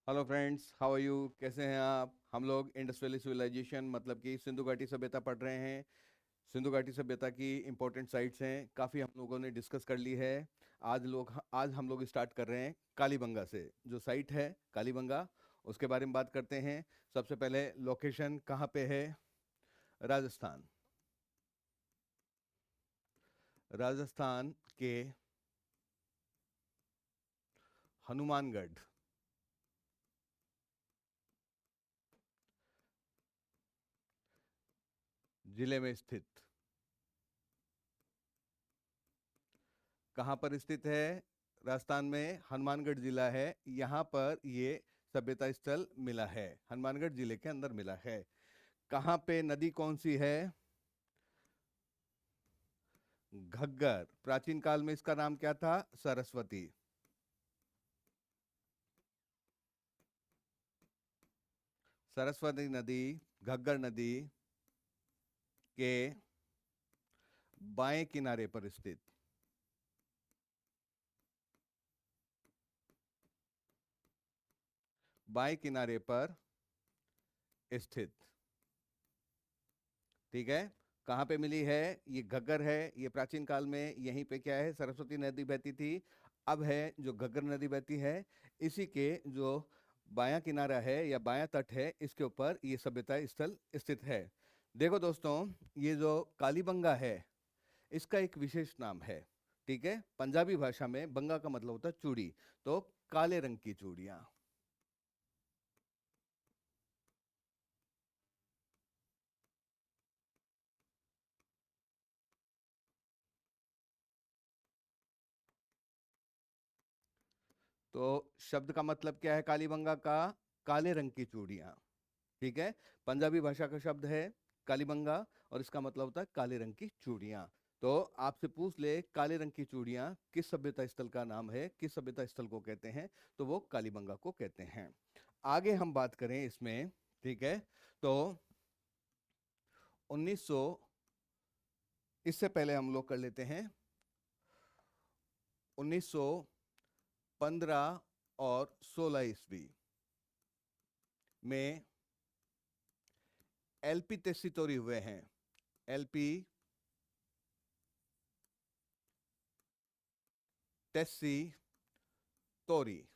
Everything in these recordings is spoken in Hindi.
Hello friends, how are you? कैसे हैं आप? हम लोग इंडस वैली सिविलाइजेशन मतलब कि सिंधु घाटी सभ्यता पढ़ रहे हैं। सिंधु घाटी सभ्यता की इंपॉर्टेंट साइट्स हैं, काफ़ी हम लोगों ने डिस्कस कर ली है। आज हम लोग स्टार्ट कर रहे हैं कालीबंगा से। जो साइट है कालीबंगा, उसके बारे में बात करते हैं। सबसे पहले लोकेशन कहाँ पे है? राजस्थान। राजस्थान के हनुमानगढ़ जिले में स्थित। कहाँ पर स्थित है? राजस्थान में हनुमानगढ़ जिला है, यहाँ पर ये सभ्यता स्थल मिला है, हनुमानगढ़ जिले के अंदर मिला है। कहाँ पे नदी कौन सी है? घग्गर। प्राचीन काल में इसका नाम क्या था? सरस्वती। सरस्वती नदी घग्गर नदी के बाएं किनारे पर स्थित। बाएं किनारे पर स्थित। ठीक है। कहाँ पे मिली है? ये घग्गर है। ये प्राचीन काल में यहीं पे क्या है, सरस्वती नदी बहती थी। अब है जो घग्गर नदी बहती है, इसी के जो बायां किनारा है या बायां तट है, इसके ऊपर ये सभ्यता स्थल स्थित है। देखो दोस्तों, ये जो कालीबंगा है, इसका एक विशेष नाम है। ठीक है। पंजाबी भाषा में बंगा का मतलब होता है चूड़ी। तो काले रंग की चूड़ियां। तो शब्द का मतलब क्या है कालीबंगा का? काले रंग की चूड़ियां। ठीक है। पंजाबी भाषा का शब्द है कालीबंगा, और इसका मतलब होता है काले रंग की चूड़ियां। तो आपसे पूछ ले काले रंग की चूड़ियां किस सभ्यता स्थल का नाम है, किस सभ्यता स्थल को कहते हैं, तो वो कालीबंगा को कहते हैं। आगे हम बात करें इसमें। ठीक है। तो 1900, इससे पहले हम लोग कर लेते हैं 1915 और 16 ईस्वी में एलपी तेसितोरी हुए हैं। एलपी टेस्सी तोरी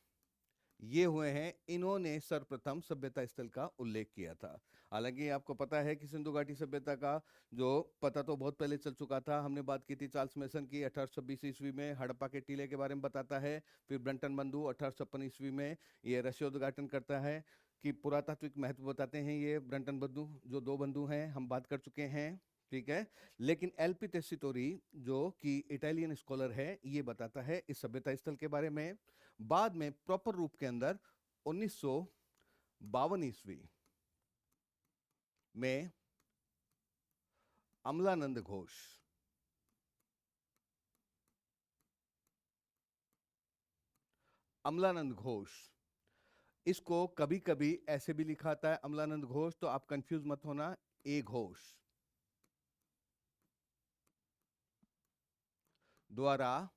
ये हुए हैं। इन्होंने सर्वप्रथम सभ्यता स्थल का उल्लेख किया था। हालांकि आपको पता है कि सिंधु घाटी सभ्यता का जो पता तो बहुत पहले चल चुका था। हमने बात की थी चार्ल्स मेसन की 1826 ईस्वी में, हड़प्पा के टीले के बारे में बताता है। फिर ब्रंटन बंधु 1856 ईस्वी में ये रहस्योद्घाटन करता है कि पुरातात्विक महत्व बताते हैं। ये ब्रंटन बंधु, जो दो बंधु हैं, हम बात कर चुके हैं। ठीक है। लेकिन एलपी टेस्सिटोरी जो कि इटालियन स्कॉलर है, ये बताता है इस सभ्यता स्थल के बारे में। बाद में प्रॉपर रूप के अंदर 1952 ईस्वी में अमलानंद घोष, अमलानंद घोष, इसको कभी कभी ऐसे भी लिखा आता है अमलानंद घोष, तो आप कंफ्यूज मत होना। ए घोष द्वारा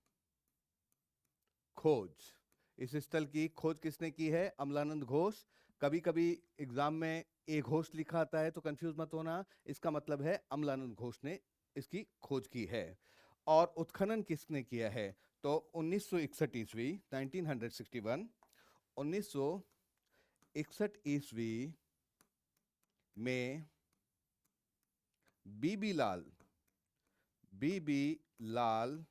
खोज। इस स्थल की खोज किसने की है? अमलानंद घोष। कभी कभी एग्जाम में ए घोष लिखा आता है, तो कंफ्यूज मत होना। इसका मतलब है अमलानंद घोष ने इसकी खोज की है। और उत्खनन किसने किया है? तो 1961 ईस्वी, 1961, 1961 ईस्वी में बीबी लाल, बीबी लाल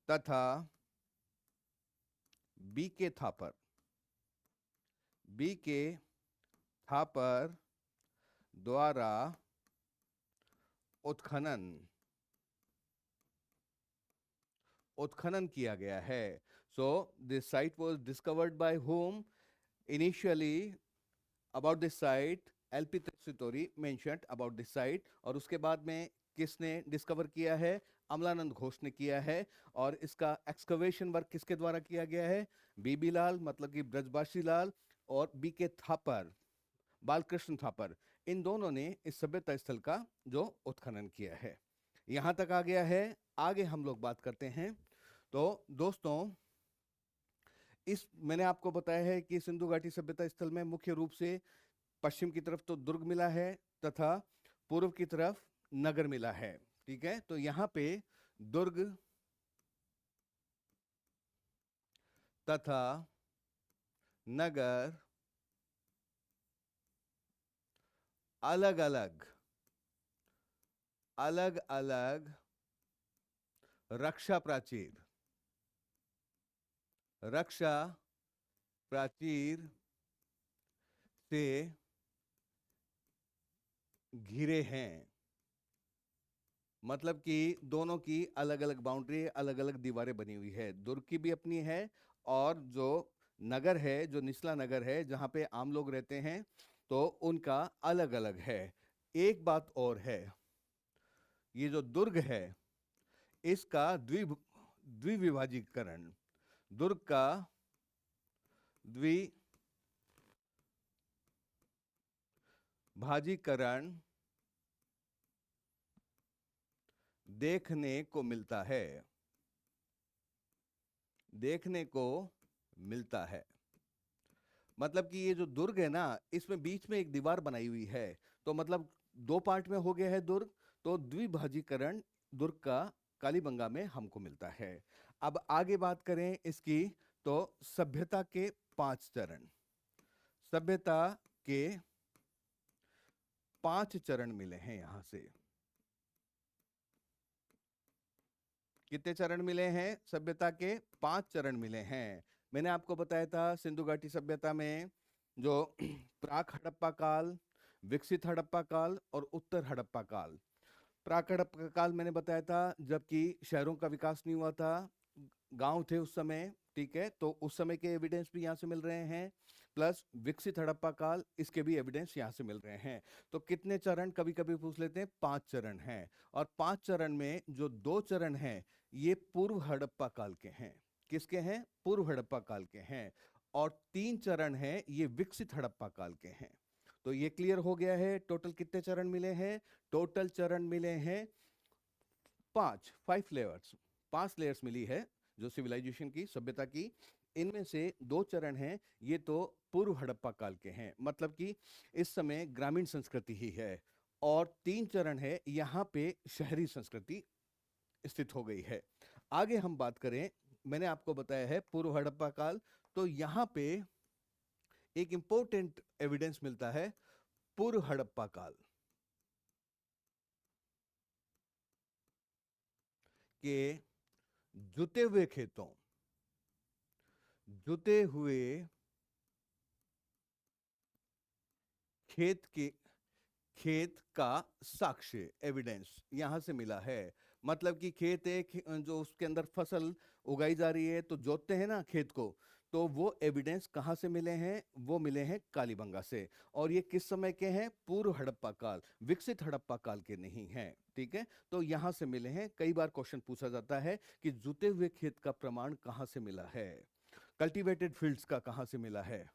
तथा बी के थापर, बी के थापर द्वारा उत्खनन, उत्खनन किया गया है। So this site was discovered by whom initially? About this site LP Tessitori mentioned about this site, और उसके बाद में किसने डिस्कवर किया है? अमलानंद घोष ने किया है। और इसका एक्सकवेशन वर्क किसके द्वारा किया गया है? बीबी लाल मतलब कि ब्रजबासी लाल, और बी के थापर, बालकृष्ण थापर, इन दोनों ने इस सभ्यता स्थल का जो उत्खनन किया है। यहां तक आ गया है। आगे हम लोग बात करते हैं। तो दोस्तों, इस मैंने आपको बताया है कि सिंधु घाटी सभ्यता स्थल में मुख्य रूप से पश्चिम की तरफ तो दुर्ग मिला है तथा पूर्व की तरफ नगर मिला है। ठीक है, तो यहाँ पे दुर्ग तथा नगर अलग अलग अलग अलग रक्षा प्राचीर से घिरे हैं। मतलब कि दोनों की अलग अलग बाउंड्री, अलग अलग दीवारें बनी हुई है। दुर्ग की भी अपनी है और जो नगर है, जो निचला नगर है जहां पे आम लोग रहते हैं, तो उनका अलग अलग है। एक बात और है, ये जो दुर्ग है इसका द्विविभाजीकरण, दुर्ग का द्विभाजीकरण देखने को मिलता है, देखने को मिलता है। मतलब कि ये जो दुर्ग है ना, इसमें बीच में एक दीवार बनाई हुई है, तो मतलब दो पार्ट में हो गया है दुर्ग, तो द्विभाजीकरण दुर्ग का कालीबंगा में हमको मिलता है। अब आगे बात करें इसकी, तो सभ्यता के 5 चरण, सभ्यता के 5 चरण मिले हैं यहां से। कितने चरण मिले हैं? सभ्यता के 5 चरण मिले हैं। मैंने आपको बताया था सिंधु घाटी सभ्यता में जो प्राक हड़प्पा काल, विकसित हड़प्पा काल और उत्तर हड़प्पा काल। प्राक हड़प्पा काल मैंने बताया था जबकि शहरों का विकास नहीं हुआ था, गांव थे उस समय। ठीक है, तो उस समय के एविडेंस भी यहाँ से मिल रहे हैं, प्लस विकसित हड़प्पा काल, इसके भी एविडेंस यहाँ से मिल रहे हैं। तो कितने चरण कभी कभी पूछ लेते हैं, 5 चरण हैं। और 5 चरण में जो 2 चरण हैं ये पूर्व हड़प्पा काल के हैं। किसके हैं? पूर्व हड़प्पा काल के हैं। और 3 चरण हैं ये विकसित हड़प्पा काल के हैं। तो ये क्लियर हो गया है। टोटल कितने चरण मिले हैं? टोटल चरण मिले हैं 5 लेयर्स, 5 लेयर्स मिली है जो सिविलाइजेशन की, सभ्यता की। इनमें से 2 चरण हैं ये तो पूर्व हड़प्पा काल के हैं, मतलब कि इस समय ग्रामीण संस्कृति ही है। और 3 चरण है यहाँ पे शहरी संस्कृति स्थित हो गई है। आगे हम बात करें, मैंने आपको बताया है पूर्व हड़प्पा काल, तो यहाँ पे एक इंपॉर्टेंट एविडेंस मिलता है पूर्व हड़प्पा काल के जुते हुए खेतों, जुते हुए खेत के खेत का साक्ष्य, एविडेंस यहां से मिला है। मतलब कि खेत है, जो उसके अंदर फसल उगाई जा रही है, तो जोतते हैं ना खेत को, तो वो एविडेंस कहां से मिले हैं? वो मिले हैं कालीबंगा से। और ये किस समय के हैं? पूर्व हड़प्पा काल, विकसित हड़प्पा काल के नहीं हैं। ठीक है, तो यहां से मिले हैं। कई बार क्वेश्चन पूछा जाता है कि जुते हुए खेत का प्रमाण कहां से मिला है, कल्टीवेटेड फील्ड्स का कहां से मिला है?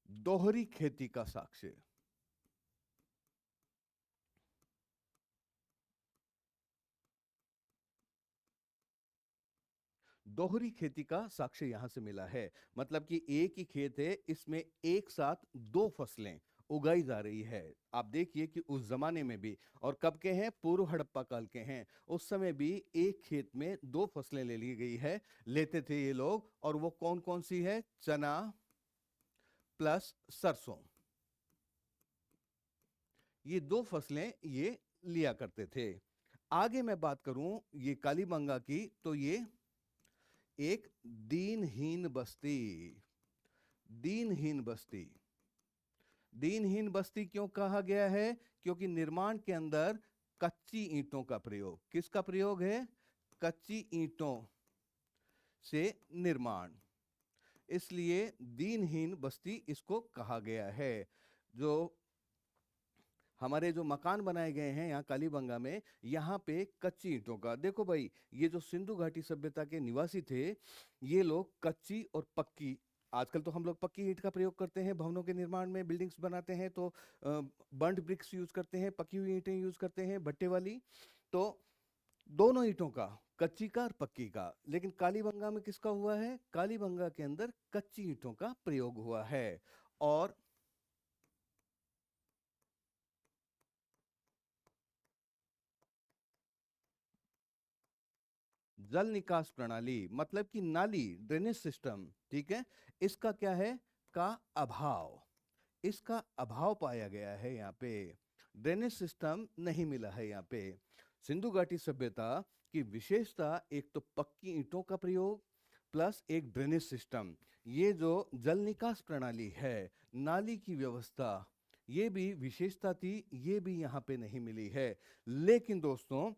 दोहरी खेती का साक्ष्य, दोहरी खेती का साक्ष्य यहां से मिला है। मतलब कि एक ही खेत है, इसमें एक साथ 2 फसलें उगाई जा रही है। आप देखिए कि उस जमाने में भी, और कब के हैं? पूर्व हड़प्पा काल के हैं। उस समय भी एक खेत में 2 फसलें ले ली गई है, लेते थे ये लोग। और वो कौन कौन सी है? चना प्लस सरसों, ये 2 फसलें ये लिया करते थे। आगे मैं बात करूं ये कालीबंगा की, तो ये एक दीनहीन बस्ती, दीनहीन बस्ती, दीनहीन बस्ती क्यों कहा गया है? क्योंकि निर्माण के अंदर कच्ची ईंटों का प्रयोग, किसका प्रयोग है? कच्ची ईंटों से निर्माण, इसलिए दीनहीन बस्ती इसको कहा गया है। जो हमारे जो मकान बनाए गए हैं यहाँ कालीबंगा में, यहाँ पे कच्ची ईंटों का, देखो भाई, ये जो सिंधु घाटी सभ्यता के निवासी थे, ये लोग कच्ची और पक्की, आजकल तो हम लोग पक्की ईंट का प्रयोग करते हैं भवनों के निर्माण में, बिल्डिंग्स बनाते हैं तो बर्न्ड ब्रिक्स यूज करते हैं, पकी हुई ईंटें यूज करते हैं, भट्टे वाली। तो दोनों ईंटों का, कच्ची का और पक्की का। लेकिन कालीबंगा में किसका हुआ है? कालीबंगा के अंदर कच्ची ईंटों का प्रयोग हुआ है। और जल निकास प्रणाली मतलब कि नाली, ड्रेनेज सिस्टम, ठीक है, इसका क्या है? का अभाव, इसका अभाव पाया गया है। यहाँ पे ड्रेनेज सिस्टम नहीं मिला है। यहाँ पे सिंधु घाटी सभ्यता की विशेषता एक तो पक्की ईंटों का प्रयोग प्लस एक ड्रेनेज सिस्टम। ये जो जल निकास प्रणाली है, नाली की व्यवस्था, ये भी विशेषता थी, ये भी यहाँ पे नहीं मिली है। लेकिन दोस्तों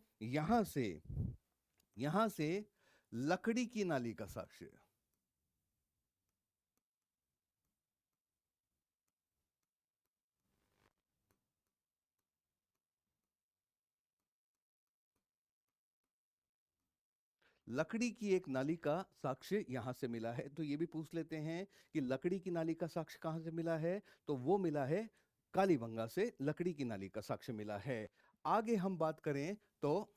यहाँ से लकड़ी की नाली का साक्ष्य, लकड़ी की एक नाली का साक्ष्य यहां से मिला है। तो ये भी पूछ लेते हैं कि लकड़ी की नाली का साक्ष्य कहां से मिला है? तो वो मिला है कालीबंगा से, लकड़ी की नाली का साक्ष्य मिला है। आगे हम बात करें तो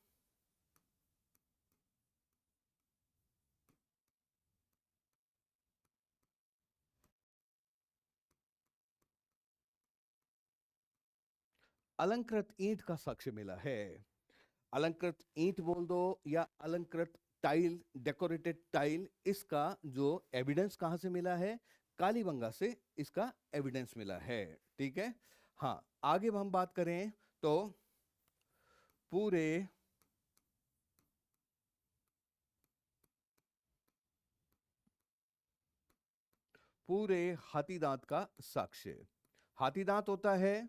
अलंकृत ईंट का साक्ष्य मिला है। अलंकृत ईंट बोल दो या अलंकृत टाइल, डेकोरेटेड टाइल, इसका जो एविडेंस कहां से मिला है? कालीबंगा से इसका एविडेंस मिला है। ठीक है। हाँ, आगे हम बात करें तो पूरे पूरे हाथीदांत का साक्ष्य, हाथीदांत होता है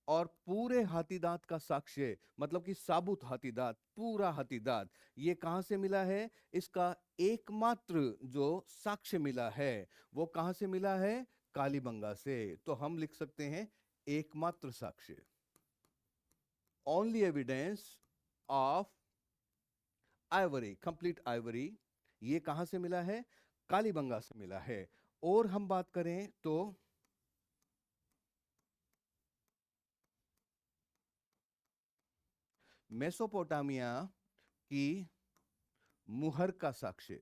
और पूरे हाथीदांत का साक्ष्य मतलब कि साबुत हाथीदांत, पूरा हाथीदांत, ये कहां से मिला है? इसका एकमात्र जो साक्ष्य मिला है वो कहां से मिला है? कालीबंगा से। तो हम लिख सकते हैं एकमात्र साक्ष्य, only evidence of Ivory, complete Ivory, ये कहां से मिला है? कालीबंगा से मिला है। और हम बात करें तो मेसोपोटामिया की मुहर का साक्ष्य,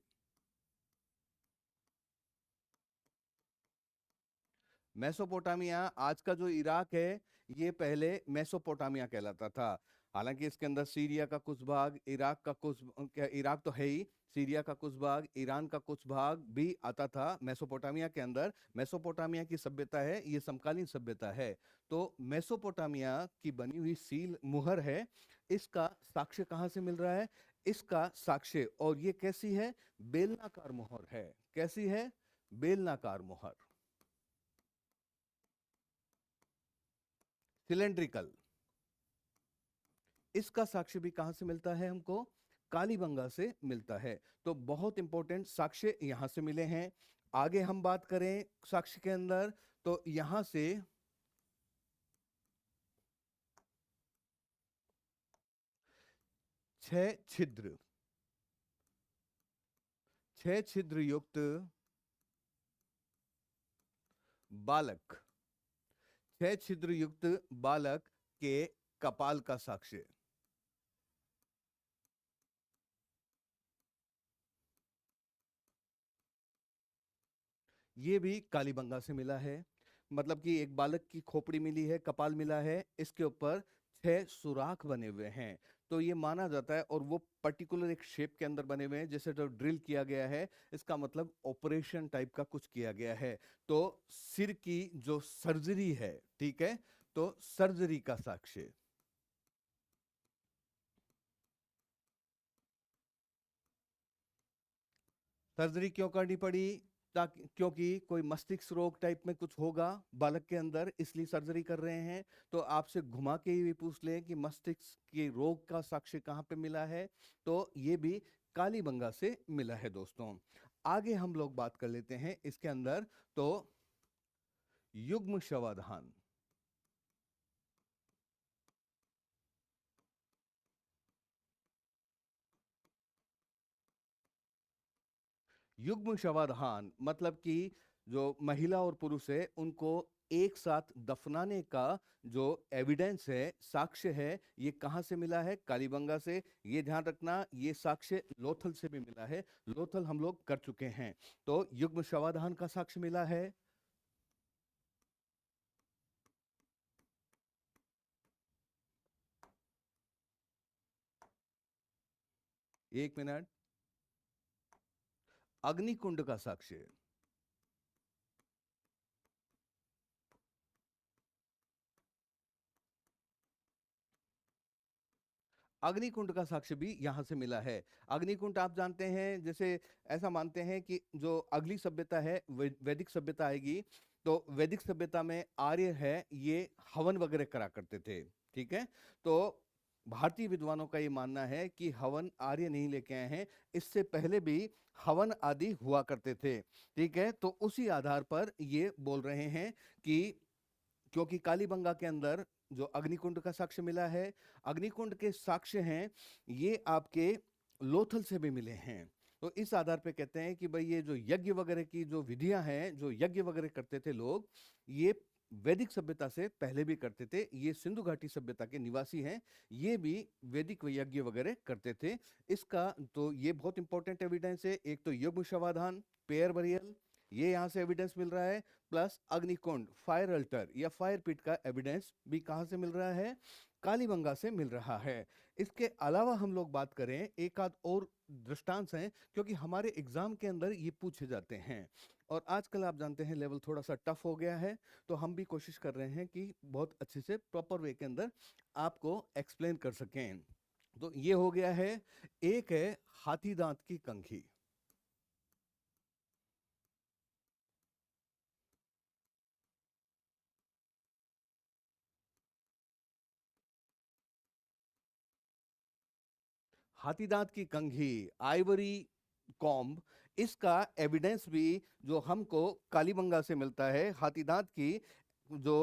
मेसोपोटामिया आज का जो इराक है, ये पहले मेसोपोटामिया कहलाता था। हालांकि इसके अंदर सीरिया का कुछ भाग, इराक का कुछ, क्या इराक तो है ही, सीरिया का कुछ भाग, ईरान का कुछ भाग भी आता था मेसोपोटामिया के अंदर। मेसोपोटामिया की सभ्यता है, ये समकालीन सभ्यता है। तो मेसोपोटामिया की बनी हुई सील मुहर है, इसका साक्ष्य कहाँ से मिल रहा है? इसका साक्ष्य, और ये कैसी है? बेलनाकार मुहर है। कैसी है? बेलनाकार मुहर, सिलेंड्रिकल। इसका साक्ष्य भी कहां से मिलता है हमको? कालीबंगा से मिलता है। तो बहुत इंपॉर्टेंट साक्ष्य यहां से मिले हैं। आगे हम बात करें साक्ष्य के अंदर तो यहां से 6 छिद्र, 6 छिद्र युक्त बालक, 6 छिद्र युक्त बालक के कपाल का साक्ष्य, ये भी कालीबंगा से मिला है। मतलब कि एक बालक की खोपड़ी मिली है, कपाल मिला है, इसके ऊपर 6 सुराख बने हुए हैं। तो ये माना जाता है, और वो पर्टिकुलर एक शेप के अंदर बने हुए हैं, जैसे जो ड्रिल किया गया है, इसका मतलब ऑपरेशन टाइप का कुछ किया गया है। तो सिर की जो सर्जरी है, ठीक है, तो सर्जरी का साक्ष्य, सर्जरी क्यों करनी पड़ी? ताकि, क्योंकि कोई मस्तिष्क रोग टाइप में कुछ होगा बालक के अंदर, इसलिए सर्जरी कर रहे हैं। तो आपसे घुमा के ही भी पूछ लें कि मस्तिष्क के रोग का साक्ष्य कहाँ पे मिला है, तो ये भी कालीबंगा से मिला है दोस्तों। आगे हम लोग बात कर लेते हैं इसके अंदर तो युग्म शवाधान, युग्म शवाधान मतलब कि जो महिला और पुरुष है उनको एक साथ दफनाने का जो एविडेंस है, साक्ष्य है, ये कहाँ से मिला है? कालीबंगा से। ये ध्यान रखना, ये साक्ष्य लोथल से भी मिला है। लोथल हम लोग कर चुके हैं। तो युग्म शवाधान का साक्ष्य मिला है। एक मिनट। अग्निकुंड का साक्ष्य, अग्निकुंड का साक्ष्य भी यहां से मिला है। अग्निकुंड आप जानते हैं, जैसे ऐसा मानते हैं कि जो अगली सभ्यता है वैदिक सभ्यता आएगी, तो वैदिक सभ्यता में आर्य है, ये हवन वगैरह करा करते थे। ठीक है, तो भारतीय विद्वानों का ये मानना है कि हवन आर्य नहीं लेके आए हैं, इससे पहले भी हवन आदि हुआ करते थे। ठीक है, तो उसी आधार पर ये बोल रहे हैं कि क्योंकि कालीबंगा के अंदर जो अग्निकुंड का साक्ष्य मिला है, अग्निकुंड के साक्ष्य हैं, ये आपके लोथल से भी मिले हैं। तो इस आधार पे कहते हैं कि भाई ये जो यज्ञ वगैरह की जो विधियां हैं, जो यज्ञ वगैरह करते थे लोग, ये वैदिक सभ्यता से पहले भी करते थे। ये सिंधु घाटी सभ्यता के निवासी हैं, ये भी वैदिक यज्ञ वगैरह करते थे। इसका तो ये बहुत इंपॉर्टेंट एविडेंस है। एक तो युग्म शवाधान, पेयर बरियल, ये यहाँ से एविडेंस मिल रहा है। प्लस अग्निकुंड, फायर अल्टर या फायर पिट का एविडेंस भी कहाँ से मिल रहा है? कालीबंगा से मिल रहा है। इसके अलावा हम लोग बात करें, एक आध और दृष्टांत हैं, क्योंकि हमारे एग्जाम के अंदर ये पूछे जाते हैं। और आजकल आप जानते हैं लेवल थोड़ा सा टफ हो गया है, तो हम भी कोशिश कर रहे हैं कि बहुत अच्छे से प्रॉपर वे के अंदर आपको एक्सप्लेन कर सकें। तो ये हो गया है। एक है हाथी दांत की कंघी। हाथीदांत की कंघी, आइवरी कॉम्ब, इसका एविडेंस भी जो हमको कालीबंगा से मिलता है। हाथीदांत की जो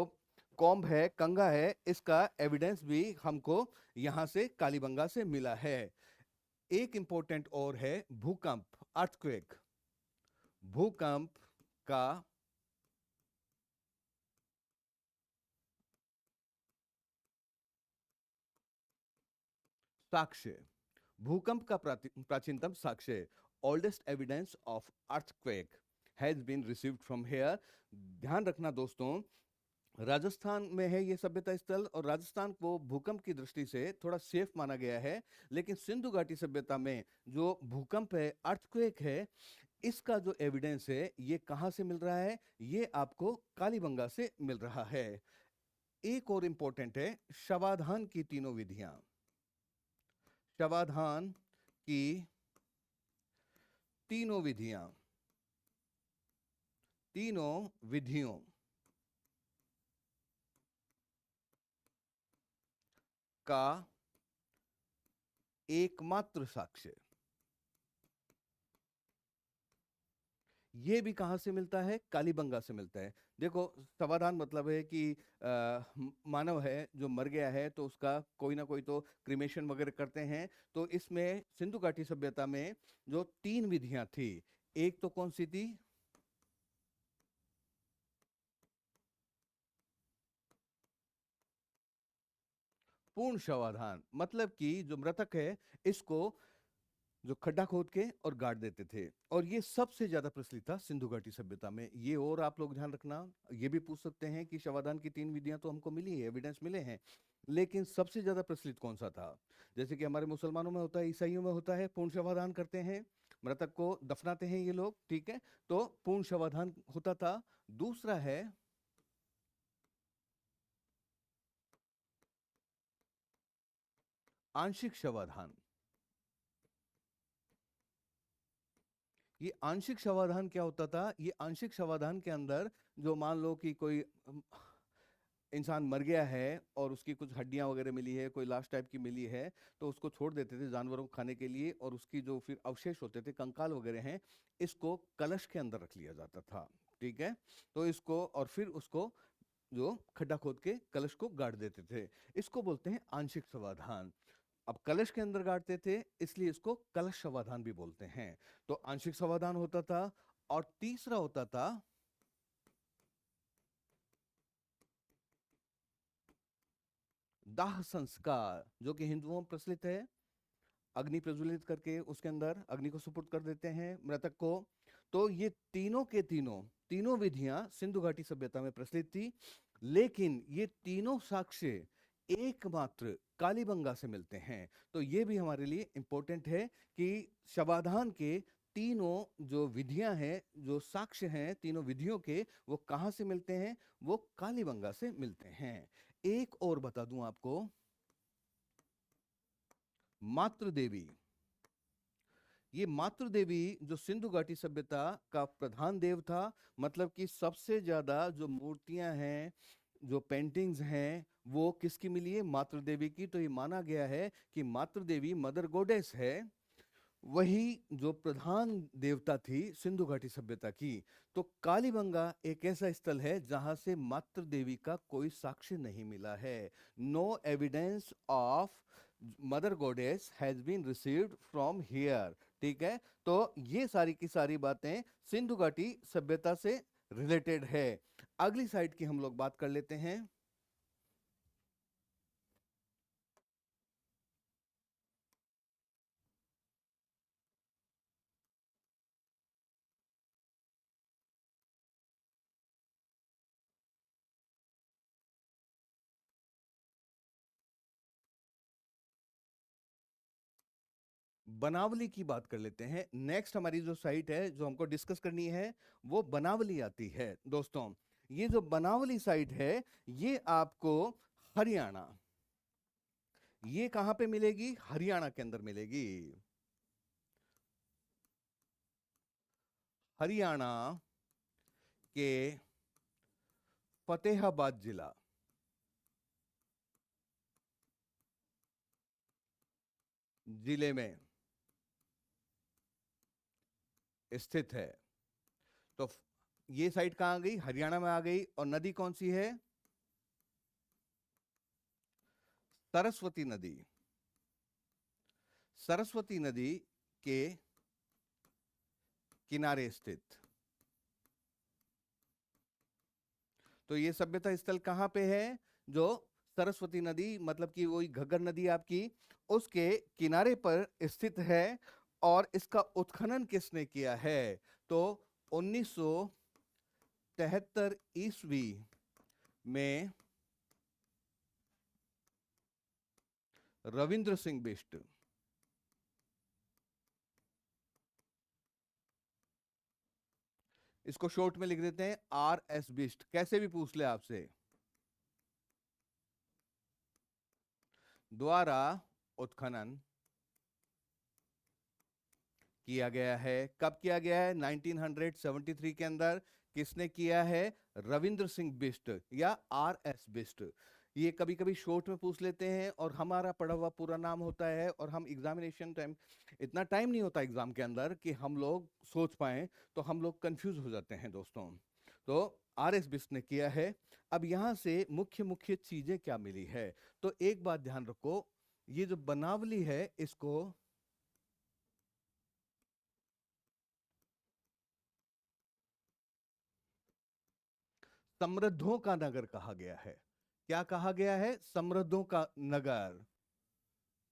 कॉम्ब है, कंघा है, इसका एविडेंस भी हमको यहां से कालीबंगा से मिला है। एक इंपॉर्टेंट और है भूकंप, अर्थक्वेक। भूकंप का साक्ष्य, भूकंप का प्राचीनतम साक्ष्य, oldest evidence of earthquake has been received from here. ध्यान रखना दोस्तों, राजस्थान में है ये सभ्यता स्थल, और राजस्थान को भूकंप की दृष्टि से थोड़ा सेफ माना गया है। लेकिन सिंधु घाटी सभ्यता में जो भूकंप है, अर्थक्वेक है, इसका जो एविडेंस है, ये कहां से मिल रहा है? ये आपको कालीबंगा से मिल रहा है। एक और इंपॉर्टेंट है शवाधान की तीनों विधियां। शवाधान की तीनों विधियां, तीनों विधियों का एकमात्र साक्ष्य, ये भी कहाँ से मिलता है? कालीबंगा से मिलता है। देखो, समाधान मतलब है कि मानव है जो मर गया है, तो उसका कोई ना कोई तो क्रिमेशन वगैरह करते हैं। तो इसमें सिंधु घाटी सभ्यता में जो तीन विधियां थी, एक तो कौन सी थी? पूर्ण शवाधान, मतलब कि जो मृतक है, इसको जो खड्डा खोद के और गाड़ देते थे। और ये सबसे ज्यादा प्रचलित था सिंधु घाटी सभ्यता में। ये और आप लोग ध्यान रखना, ये भी पूछ सकते हैं कि शवाधान की तीन विधियां तो हमको मिली है, एविडेंस मिले हैं, लेकिन सबसे ज्यादा प्रचलित कौन सा था? जैसे कि हमारे मुसलमानों में होता है, ईसाइयों में होता है, पूर्ण शवाधान करते हैं, मृतक को दफनाते हैं ये लोग। ठीक है, तो पूर्ण शवाधान होता था। दूसरा है आंशिक शवाधान। ये आंशिक शवाधान क्या होता था? ये आंशिक शवाधान के अंदर जो मान लो कि कोई इंसान मर गया है और उसकी कुछ हड्डियां वगैरह मिली है, कोई लाश टाइप की मिली है, तो उसको छोड़ देते थे जानवरों को खाने के लिए, और उसकी जो फिर अवशेष होते थे, कंकाल वगैरह हैं, इसको कलश के अंदर रख लिया जाता था। ठीक है, तो इसको और फिर उसको जो खड्डा खोद के कलश को गाड़ देते थे, इसको बोलते हैं आंशिक समाधान। अब कलश के अंदर गाड़ते थे, इसलिए इसको कलश समाधान भी बोलते हैं। तो आंशिक समाधान होता था। और तीसरा होता था दाह संस्कार जो कि हिंदुओं में प्रचलित है, अग्नि प्रज्वलित करके उसके अंदर अग्नि को सुपुर्द कर देते हैं मृतक को। तो ये तीनों के तीनों विधियां सिंधु घाटी सभ्यता में प्रचलित थी, लेकिन ये तीनों साक्ष्य एकमात्र कालीबंगा से मिलते हैं। तो ये भी हमारे लिए इंपॉर्टेंट है कि शवाधान के तीनों जो विधियां हैं, जो साक्ष्य हैं तीनों विधियों के, वो कहां से मिलते हैं? वो कालीबंगा से मिलते हैं। एक और बता दूं आपको, मातृदेवी। ये मातृदेवी जो सिंधु घाटी सभ्यता का प्रधान देव था, मतलब कि सबसे ज्यादा जो मूर्तियां हैं, जो पेंटिंग्स हैं, वो किसकी मिली है? मातृदेवी की। तो ये माना गया है कि मातृदेवी मदर गॉडेस है, वही जो प्रधान देवता थी सिंधु घाटी सभ्यता की। तो कालीबंगा एक ऐसा स्थल है जहां से मातृ देवी का कोई साक्ष्य नहीं मिला है। No evidence of mother goddess has been received from here. ठीक है, तो ये सारी की सारी बातें सिंधु घाटी सभ्यता से रिलेटेड है। अगली साइड की हम लोग बात कर लेते हैं। बनावली की बात कर लेते हैं। नेक्स्ट हमारी जो साइट है जो हमको डिस्कस करनी है वो बनावली आती है। दोस्तों, ये जो बनावली साइट है ये आपको हरियाणा, ये कहां पे मिलेगी? हरियाणा के अंदर मिलेगी। हरियाणा के फतेहाबाद जिले में स्थित है। तो ये साइट कहां आ गई? हरियाणा में आ गई। और नदी कौन सी है? सरस्वती नदी। सरस्वती नदी के किनारे स्थित। तो ये सभ्यता स्थल कहां पे है? जो सरस्वती नदी, मतलब कि वही घग्गर नदी आपकी, उसके किनारे पर स्थित है। और इसका उत्खनन किसने किया है? तो 1973 ईस्वी में रविंद्र सिंह बिष्ट, इसको शॉर्ट में लिख देते हैं RS बिष्ट, कैसे भी पूछ ले आपसे, द्वारा उत्खनन किया गया है। कब किया गया है? 1973 के अंदर। किसने किया है? रविंद्र सिंह बिष्ट या RS बिष्ट। ये कभी कभी शॉर्ट में पूछ लेते हैं और हमारा पढ़ा हुआ पूरा नाम होता है, और हम एग्जामिनेशन टाइम, इतना टाइम नहीं होता एग्जाम के अंदर कि हम लोग सोच पाए, तो हम लोग कंफ्यूज हो जाते हैं दोस्तों। तो RS बिष्ट ने किया है। अब यहां से मुख्य मुख्य चीजें क्या मिली है? तो एक बात ध्यान रखो, ये जो बनावली है इसको समृद्धों का नगर कहा गया है। क्या कहा गया है? समृद्धों का नगर।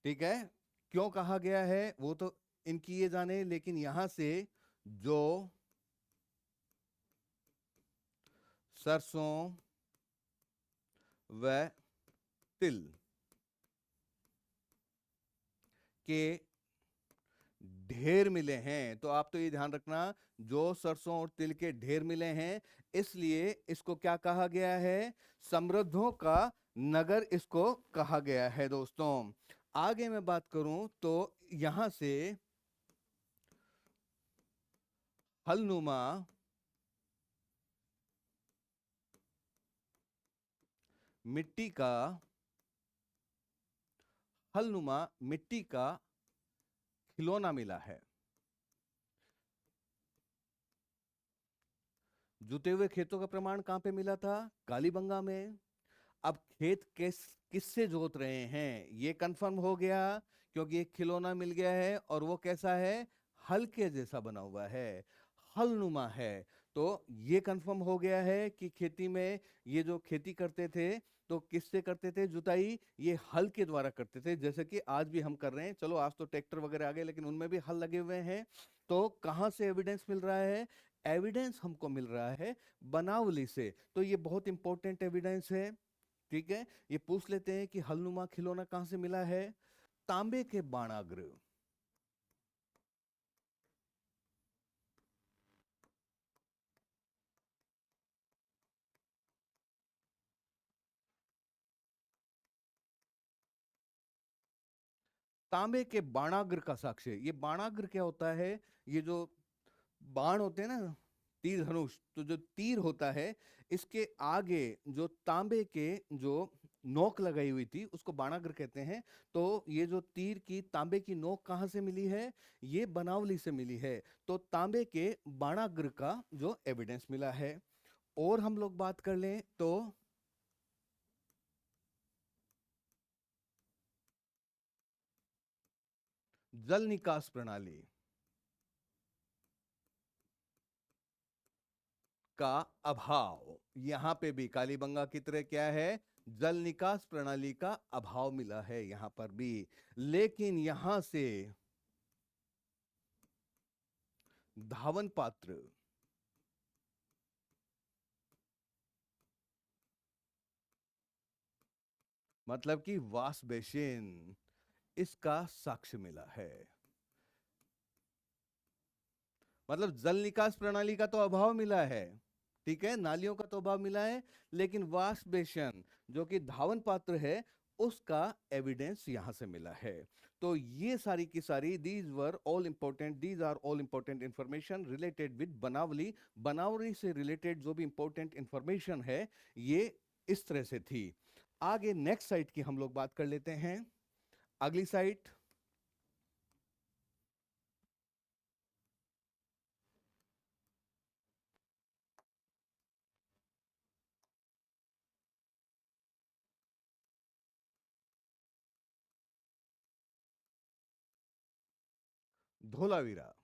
ठीक है, क्यों कहा गया है वो तो इनकी ये जाने, लेकिन यहां से जो सरसों व तिल के ढेर मिले हैं, तो आप तो ये ध्यान रखना, जो सरसों और तिल के ढेर मिले हैं, इसलिए इसको क्या कहा गया है? समृद्धों का नगर इसको कहा गया है। दोस्तों, आगे मैं बात करूं तो यहां से हलनुमा मिट्टी का, हलनुमा मिट्टी का खिलौना मिला है। जुते हुए खेतों का प्रमाण कहां पे मिला था? कालीबंगा में। अब खेत किससे जोत रहे हैं ये कंफर्म हो गया, क्योंकि एक खिलौना मिल गया है और वो कैसा है? हल के जैसा बना हुआ है, हलनुमा है। तो ये कंफर्म हो गया है कि खेती में, ये जो खेती करते थे तो किससे करते थे जुताई? ये हल के द्वारा करते थे, जैसे कि आज भी हम कर रहे हैं। चलो आज तो ट्रैक्टर वगैरह आ गए, लेकिन उनमें भी हल लगे हुए हैं। तो कहाँ से एविडेंस मिल रहा है? एविडेंस हमको मिल रहा है बनावली से। तो ये बहुत इंपॉर्टेंट एविडेंस है। ठीक है, ये पूछ लेते हैं कि हलनुमा खिलौना कहां से मिला है? तांबे के बाणाग्र। तांबे के बाणाग्र का साक्ष्य। ये बाणाग्र क्या होता है? ये जो बाण होते हैं ना, तीर धनुष, तो जो तीर होता है, इसके आगे जो तांबे के जो नोक लगाई हुई थी उसको बाणाग्र कहते हैं। तो ये जो तीर की तांबे की नोक कहां से मिली है? ये बनावली से मिली है। तो तांबे के बाणाग्र का जो एविडेंस मिला है। और हम लोग बात कर लें तो जल निकास प्रणाली का अभाव। यहां पे भी कालीबंगा की तरह क्या है? जल निकास प्रणाली का अभाव मिला है यहां पर भी। लेकिन यहां से धावन पात्र, मतलब कि वाश बेसिन, इसका साक्ष्य मिला है। मतलब जल निकास प्रणाली का तो अभाव मिला है, ठीक है, नालियों का तो अभाव मिला है, लेकिन वाश बेसिन जो कि धावन पात्र है उसका एविडेंस यहां से मिला है। तो ये सारी की सारी these are all important information related with Banawali. Banawali से रिलेटेड जो भी इंपॉर्टेंट इंफॉर्मेशन है ये इस तरह से थी। आगे नेक्स्ट साइट की हम लोग बात कर लेते हैं। अगली साइट धोलावीरा।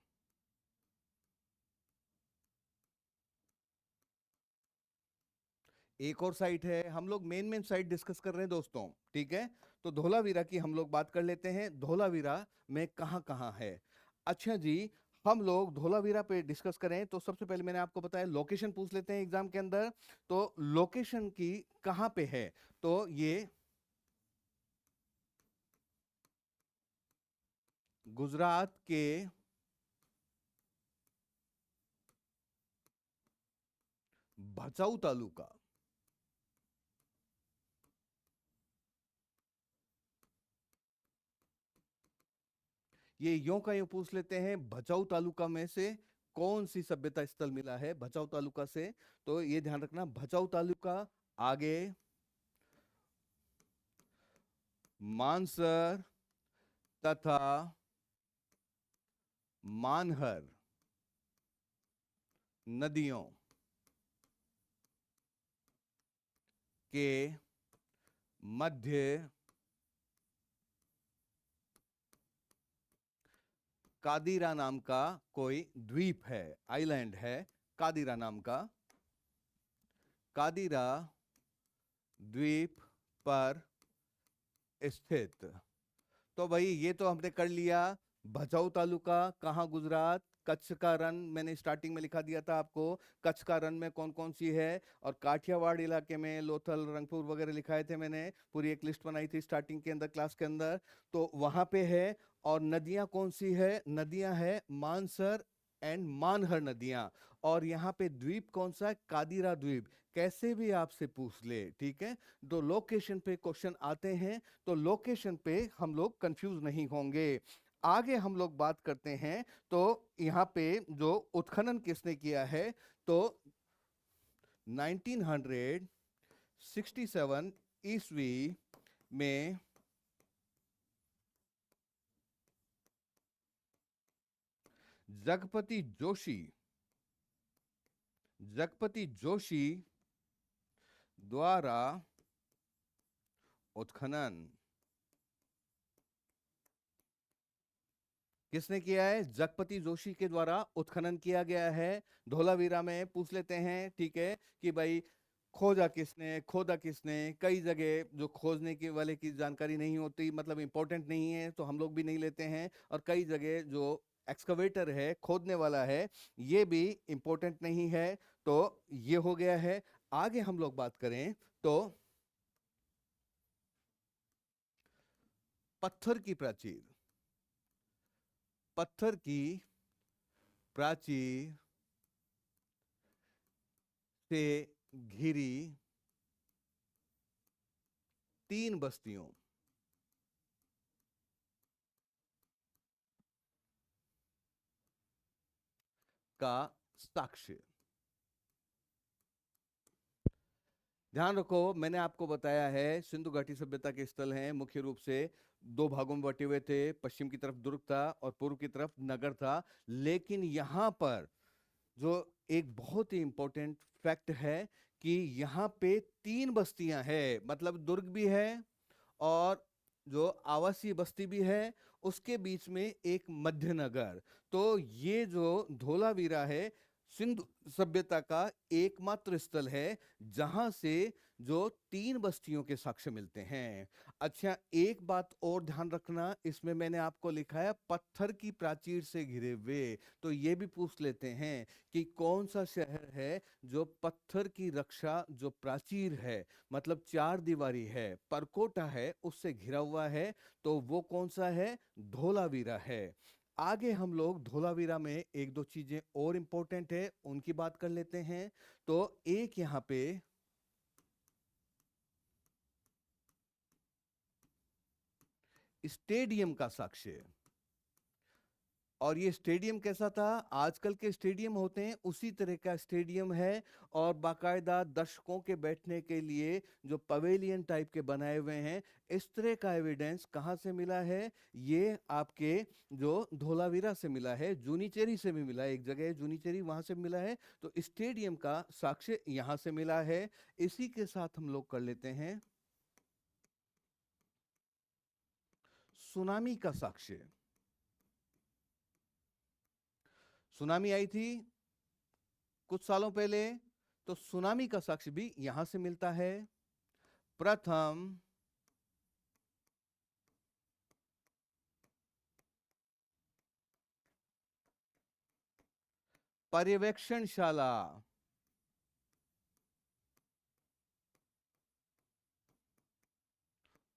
एक और साइट है, हम लोग मेन मेन साइट डिस्कस कर रहे हैं दोस्तों, ठीक है। तो धोलावीरा की हम लोग बात कर लेते हैं। धोलावीरा में कहां कहां है? अच्छा जी, हम लोग धोलावीरा पे डिस्कस करें तो सबसे पहले मैंने आपको बताया लोकेशन पूछ लेते हैं एग्जाम के अंदर। तो लोकेशन की कहां पे है? तो ये गुजरात के भचाऊ तालुका। ये यूं का यूं पूछ लेते हैं, भचाऊ तालुका में से कौन सी सभ्यता स्थल मिला है भचाऊ तालुका से? तो ये ध्यान रखना, भचाऊ तालुका, आगे मानसर तथा मानहर नदियों के मध्य कादिरा नाम का कोई द्वीप है, आइलैंड है कादिरा नाम का। कादिरा द्वीप पर स्थित। तो भाई ये तो हमने कर लिया। भचाऊ तालुका कहाँ? गुजरात। कच्छ का रण मैंने स्टार्टिंग में लिखा दिया था आपको, कच्छ का रण में कौन कौन सी है। और काठियावाड़ इलाके में लोथल, रंगपुर वगैरह लिखाए थे मैंने, पूरी एक लिस्ट बनाई थी स्टार्टिंग के अंदर, क्लास के अंदर। तो वहां पे है। और नदियां कौन सी है? नदियां है मानसर एंड मानहर नदियां। और यहाँ पे द्वीप कौन सा है? कादिरा द्वीप। कैसे भी आपसे पूछ ले, ठीक है, तो लोकेशन पे क्वेश्चन आते हैं, तो लोकेशन पे हम लोग कंफ्यूज नहीं होंगे। आगे हम लोग बात करते हैं। तो यहाँ पे जो उत्खनन किसने किया है? तो 1967 ईस्वी में जगपति जोशी, जगपति जोशी द्वारा उत्खनन किसने किया है? जगपति जोशी के द्वारा उत्खनन किया गया है। धोलावीरा में पूछ लेते हैं, ठीक है, कि भाई खोदा किसने, कई जगह जो खोजने के वाले की जानकारी नहीं होती, मतलब इंपॉर्टेंट नहीं है तो हम लोग भी नहीं लेते हैं, और कई जगह जो एक्सकवेटर है, खोदने वाला है, ये भी इंपॉर्टेंट नहीं है। तो ये हो गया है। आगे हम लोग बात करें तो पत्थर की प्राचीर, पत्थर की प्राचीर से घिरी 3 बस्तियों का साक्ष्य। ध्यान रखो, मैंने आपको बताया है सिंधु घाटी सभ्यता के स्थल हैं मुख्य रूप से 2 भागों में बटे हुए थे। पश्चिम की तरफ दुर्ग था और पूर्व की तरफ नगर था। लेकिन यहां पर जो एक बहुत ही इंपॉर्टेंट फैक्ट है कि यहाँ पे 3 बस्तियां हैं, मतलब दुर्ग भी है और जो आवासीय बस्ती भी है, उसके बीच में एक मध्यनगर। तो ये जो धोलावीरा है, सिंधु सभ्यता का एकमात्र स्थल है जहां से जो 3 बस्तियों के साक्ष्य मिलते हैं। अच्छा, एक बात और ध्यान रखना, इसमें मैंने आपको लिखा है पत्थर की प्राचीर से घिरे हुए। तो ये भी पूछ लेते हैं कि कौन सा शहर है जो पत्थर की रक्षा, जो प्राचीर है, मतलब 4 दीवारी है, परकोटा है, उससे घिरा हुआ है। तो वो कौन सा है? धोलावीरा है। आगे हम लोग धोलावीरा में एक दो चीजें और इंपॉर्टेंट है, उनकी बात कर लेते हैं। तो एक यहां पे स्टेडियम का साक्ष्य। और ये स्टेडियम कैसा था? आजकल के स्टेडियम होते हैं उसी तरह का स्टेडियम है, और बाकायदा दर्शकों के बैठने के लिए जो पवेलियन टाइप के बनाए हुए हैं। इस तरह का एविडेंस कहाँ से मिला है? ये आपके जो धोलावीरा से मिला है, जूनीचेरी से भी मिला है, एक जगह है जूनीचेरी, वहां से मिला है। तो स्टेडियम का साक्ष्य यहां से मिला है। इसी के साथ हम लोग कर लेते हैं सुनामी का साक्ष्य। सुनामी आई थी कुछ सालों पहले, तो सुनामी का साक्ष्य भी यहां से मिलता है। प्रथम पर्यवेक्षणशाला,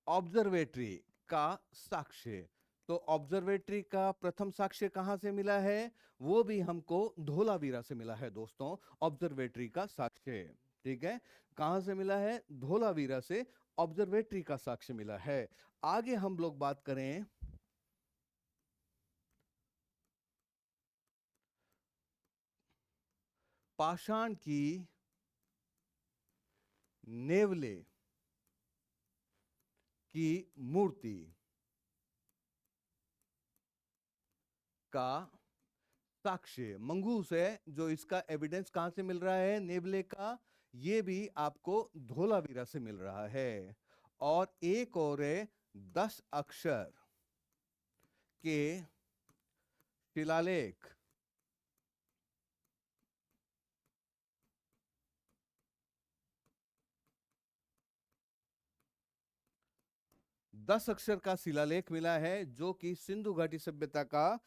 ऑब्जर्वेटरी का साक्ष्य। तो ऑब्जर्वेटरी का प्रथम साक्ष्य कहां से मिला है? वो भी हमको धोलावीरा से मिला है दोस्तों, ऑब्जर्वेटरी का साक्ष्य। ठीक है, कहां से मिला है? धोलावीरा से ऑब्जर्वेटरी का साक्ष्य मिला है। आगे हम लोग बात करें पाषाण की नेवले की मूर्ति का साक्ष्य। मंगूस है जो इसका एविडेंस कहां से मिल रहा है? नेवले का। ये भी आपको धोलावीरा से मिल रहा है। और एक और है 10 अक्षर के शिलालेख, 10 अक्षर का शिलालेख मिला है, जो कि सिंधु घाटी सभ्यता का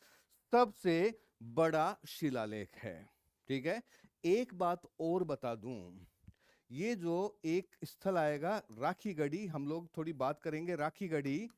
सबसे बड़ा शिलालेख है। ठीक है, एक बात और बता दूं, ये जो एक स्थल आएगा राखी गढ़ी, हम लोग थोड़ी बात करेंगे राखी गढ़ी।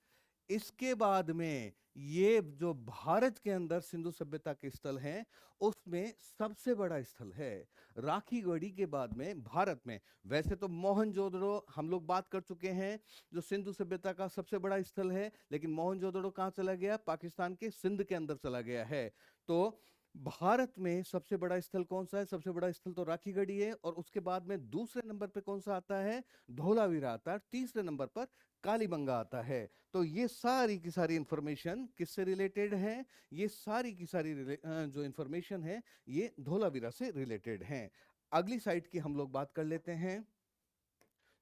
इसके बाद में ये जो भारत के अंदर सिंधु सभ्यता के स्थल हैं, उसमें सबसे बड़ा स्थल है राखी गढ़ी के बाद में भारत में। वैसे तो मोहनजोदड़ो हम लोग बात कर चुके हैं, जो सिंधु सभ्यता का सबसे बड़ा स्थल है, लेकिन मोहनजोदड़ो कहाँ चला गया? पाकिस्तान के सिंध के अंदर चला गया है। तो भारत में सबसे बड़ा स्थल कौन सा है? सबसे बड़ा स्थल तो राखी गढ़ी है, और उसके बाद में दूसरे नंबर पे कौन सा आता है? धोलावीरा आता है। तीसरे नंबर पर कालीबंगा आता है। तो ये सारी की सारी इंफॉर्मेशन किससे रिलेटेड है? ये सारी की सारी जो इंफॉर्मेशन है, ये धोलावीरा से रिलेटेड है। अगली साइट की हम लोग बात कर लेते हैं,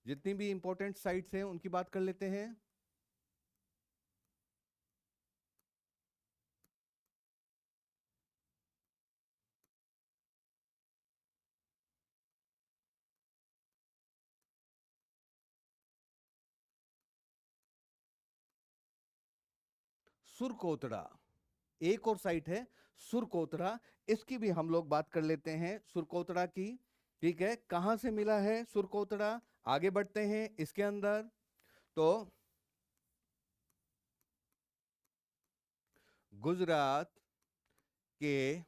जितनी भी इंपॉर्टेंट साइट्स हैं उनकी बात कर लेते हैं। सुरकोतड़ा, एक और साइट है सुरकोतड़ा, इसकी भी हम लोग बात कर लेते हैं सुरकोतड़ा की। ठीक है, कहां से मिला है सुरकोतड़ा, आगे बढ़ते हैं इसके अंदर। तो गुजरात के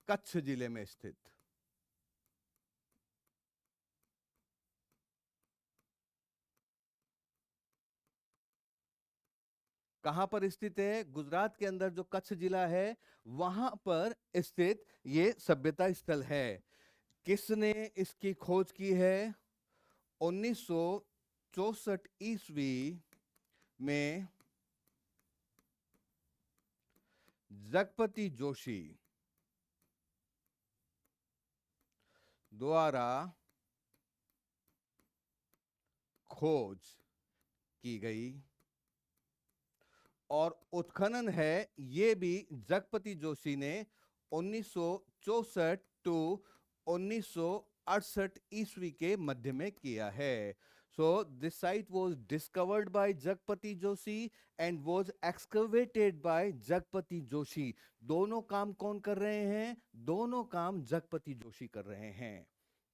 कच्छ जिले में स्थित, कहां पर स्थित है, गुजरात के अंदर जो कच्छ जिला है वहां पर स्थित ये सभ्यता स्थल है। किसने इसकी खोज की है, 1964 ईस्वी में जगपति जोशी द्वारा खोज की गई, और उत्खनन है ये भी जगपति जोशी ने 1964 टू 1968 ईस्वी के मध्य में किया है। So this site was discovered by Jagpati Joshi and was excavated by Jagpati Joshi। दोनों काम कौन कर रहे हैं, दोनों काम जगपति जोशी कर रहे हैं।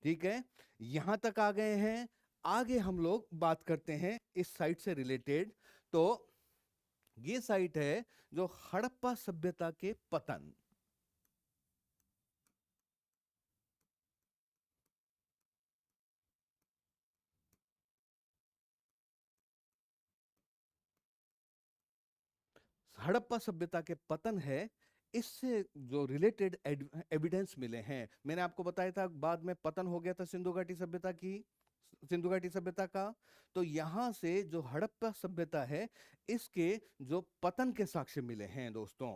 ठीक है, यहां तक आ गए हैं। आगे हम लोग बात करते हैं इस साइट से रिलेटेड। तो ये साइट है जो हड़प्पा सभ्यता के पतन, हड़प्पा सभ्यता के पतन है, इससे जो रिलेटेड एविडेंस मिले हैं। मैंने आपको बताया था बाद में पतन हो गया था सिंधु घाटी सभ्यता की, सिंधु घाटी सभ्यता का। तो यहां से जो हड़प्पा सभ्यता है इसके जो पतन के साक्ष्य मिले हैं दोस्तों।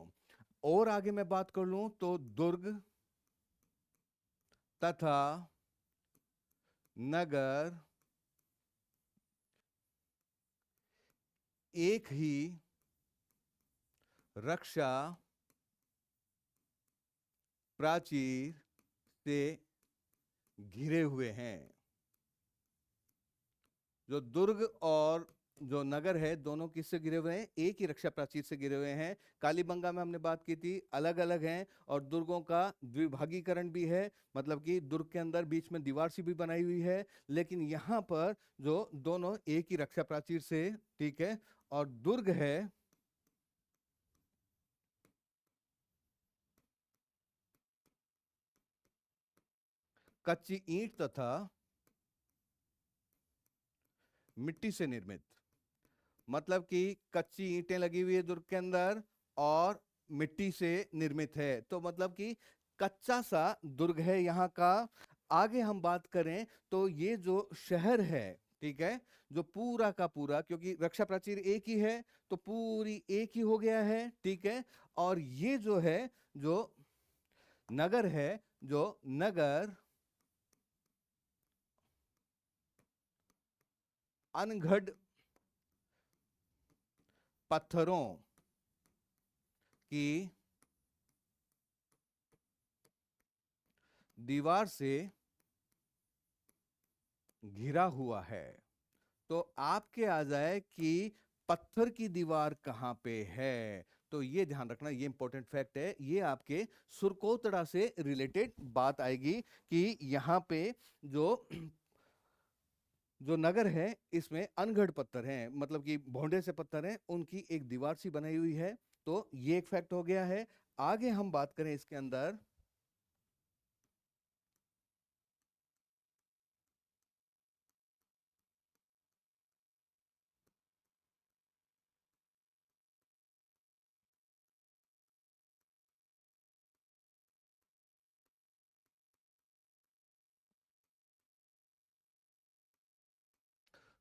और आगे मैं बात कर लूं तो दुर्ग तथा नगर एक ही रक्षा प्राचीर से घिरे हुए हैं। जो दुर्ग और जो नगर है दोनों किससे घिरे हुए हैं, एक ही रक्षा प्राचीर से घिरे हुए हैं। कालीबंगा में हमने बात की थी, अलग अलग हैं, और दुर्गों का द्विभागीकरण भी है, मतलब कि दुर्ग के अंदर बीच में दीवार सी भी बनाई हुई है, लेकिन यहां पर जो दोनों एक ही रक्षा प्राचीर से, ठीक है, और दुर्ग है कच्ची ईंट तथा मिट्टी से निर्मित, मतलब कि कच्ची ईंटें लगी हुई है दुर्ग के अंदर और मिट्टी से निर्मित है, तो मतलब कि कच्चा सा दुर्ग है यहाँ का। आगे हम बात करें तो ये जो शहर है, ठीक है, जो पूरा का पूरा, क्योंकि रक्षा प्राचीर एक ही है तो पूरी एक ही हो गया है, ठीक है। और ये जो है, जो नगर है, जो नगर अनगढ़ पत्थरों की दीवार से घिरा हुआ है। तो आपके आ जाए कि पत्थर की दीवार कहां पे है, तो ये ध्यान रखना, ये इंपॉर्टेंट फैक्ट है, ये आपके सुरकोतड़ा से रिलेटेड बात आएगी कि यहां पे जो जो नगर है इसमें अनगढ़ पत्थर हैं, मतलब कि भोंडे से पत्थर हैं, उनकी एक दीवार सी बनाई हुई है। तो ये एक फैक्ट हो गया है। आगे हम बात करें इसके अंदर,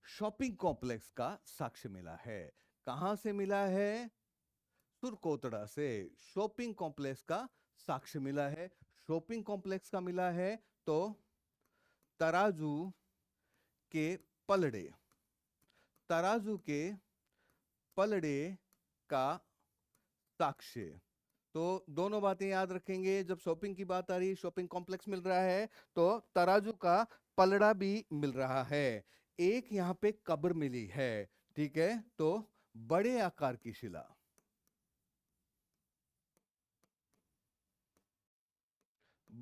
शॉपिंग कॉम्प्लेक्स का साक्ष्य मिला है। कहां से मिला है, सुरकोतड़ा से शॉपिंग कॉम्प्लेक्स का साक्ष्य मिला है। शॉपिंग कॉम्प्लेक्स का मिला है तो तराजू के पलड़े, तराजू के पलड़े का साक्ष्य। तो दोनों बातें याद रखेंगे, जब शॉपिंग की बात आ रही है, शॉपिंग कॉम्प्लेक्स मिल रहा है तो तराजू का पलड़ा भी मिल रहा है। एक यहाँ पे कब्र मिली है, ठीक है, तो बड़े आकार की शिला,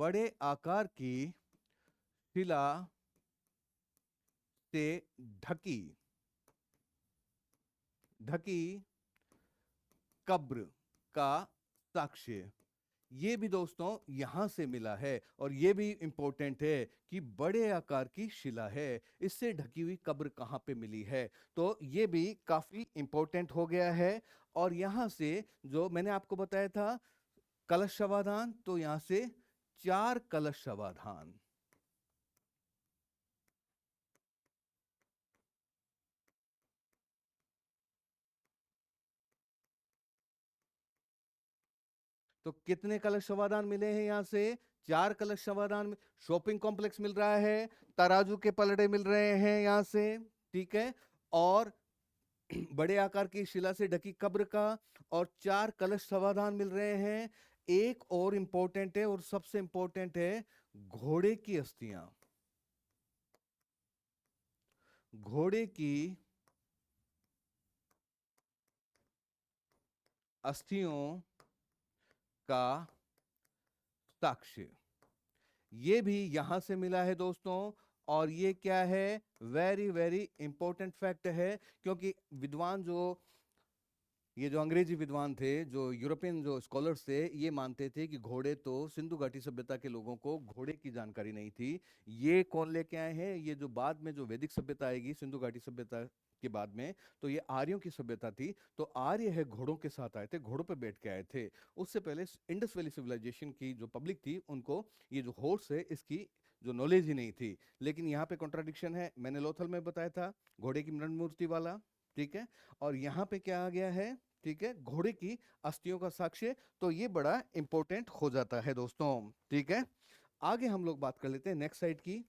बड़े आकार की शिला से ढकी ढकी कब्र का साक्ष्य। ये भी दोस्तों यहां से मिला है और ये भी इंपॉर्टेंट है कि बड़े आकार की शिला है, इससे ढकी हुई कब्र कहां पे मिली है, तो ये भी काफी इंपॉर्टेंट हो गया है। और यहां से जो मैंने आपको बताया था कलश समाधान, तो यहां से 4 कलश समाधान। तो कितने कलश समाधान मिले हैं यहां से? 4 कलश समाधान। शॉपिंग कॉम्प्लेक्स मिल रहा है, तराजू के पलड़े मिल रहे हैं यहां से, ठीक है, और बड़े आकार की शिला से ढकी कब्र का, और 4 कलश समाधान मिल रहे हैं। एक और इंपॉर्टेंट है, और सबसे इंपॉर्टेंट है घोड़े की अस्थियां। घोड़े की अस्थियों का साक्ष्य, ये भी यहां से मिला है दोस्तों। और ये क्या है? वेरी वेरी इंपॉर्टेंट फैक्ट है, क्योंकि विद्वान जो ये जो अंग्रेजी विद्वान थे, जो यूरोपियन जो स्कॉलर्स थे, ये मानते थे कि घोड़े, तो सिंधु घाटी सभ्यता के लोगों को घोड़े की जानकारी नहीं थी। ये कौन लेके आए हैं? ये जो बाद में जो वैदिक सभ्यता आएगी सिंधु घाटी सभ्यता के बाद में, तो ये आर्यों की सभ्यता थी। तो आर्य है घोड़ों के साथ आए थे, घोड़ों पे बैठ के आए थे। उससे पहले इंडस वैली सिविलाइजेशन की जो पब्लिक थी, उनको ये जो हॉर्स है इसकी जो नॉलेज ही नहीं थी। लेकिन यहाँ पे कॉन्ट्राडिक्शन है, मैंने लोथल में बताया था घोड़े की मृण मूर्ति वाला, ठीक है, और यहाँ पे क्या आ गया है, ठीक है, घोड़े की अस्थियों का साक्ष्य। तो ये बड़ा इंपॉर्टेंट हो जाता है दोस्तों, ठीक है। आगे हम लोग बात कर लेते हैं नेक्स्ट साइड की।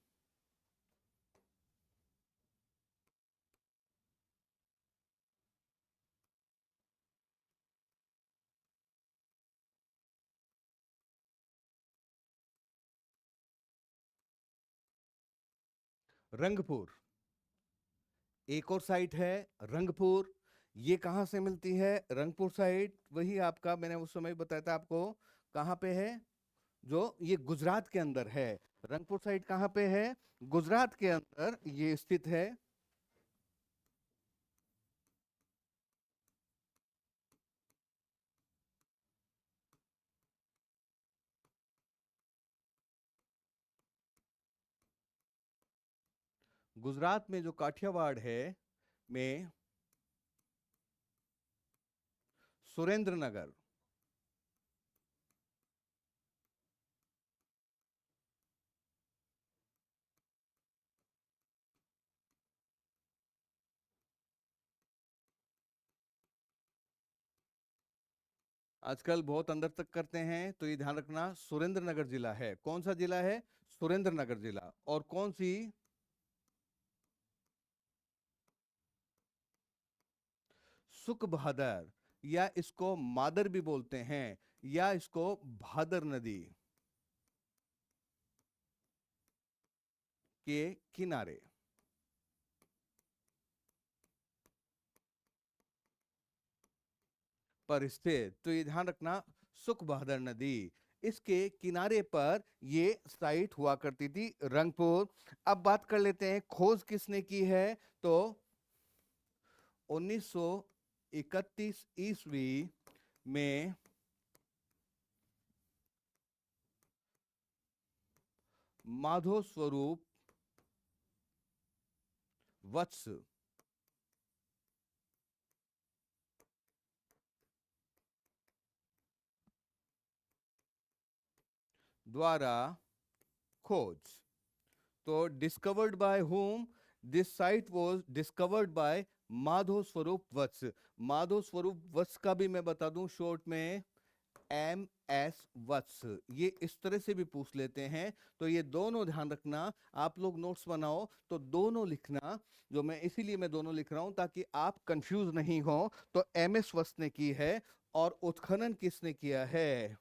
रंगपुर एक और साइट है, रंगपुर। ये कहाँ से मिलती है? रंगपुर साइट वही आपका मैंने उस समय बताया था आपको, कहाँ पे है, जो ये गुजरात के अंदर है। रंगपुर साइट कहाँ पे है? गुजरात के अंदर ये स्थित है। गुजरात में जो काठियावाड़ है में सुरेंद्र नगर। आजकल बहुत अंदर तक करते हैं, तो ये ध्यान रखना सुरेंद्र नगर जिला है। कौन सा जिला है? सुरेंद्र नगर जिला। और कौन सी? सुख बहादुर, या इसको मादर भी बोलते हैं, या इसको भादर नदी के किनारे पर स्थित। तो ये ध्यान रखना सुख बहादुर नदी, इसके किनारे पर ये साइट हुआ करती थी, रंगपुर। अब बात कर लेते हैं खोज किसने की है। तो 1931 ईस्वी में माधो स्वरूप वत्स द्वारा खोज। तो discovered by home? This site was discovered bye Madho स्वरूप वत्स। माधो स्वरूप वत्स का भी मैं बता दूं शॉर्ट में, MS वत्स। ये इस तरह से भी पूछ लेते हैं, तो ये दोनों ध्यान रखना। आप लोग नोट्स बनाओ तो दोनों लिखना, जो मैं इसीलिए मैं दोनों लिख रहा हूं ताकि आप कंफ्यूज नहीं हो। तो MS वत्स ने की है, और उत्खनन किसने किया है?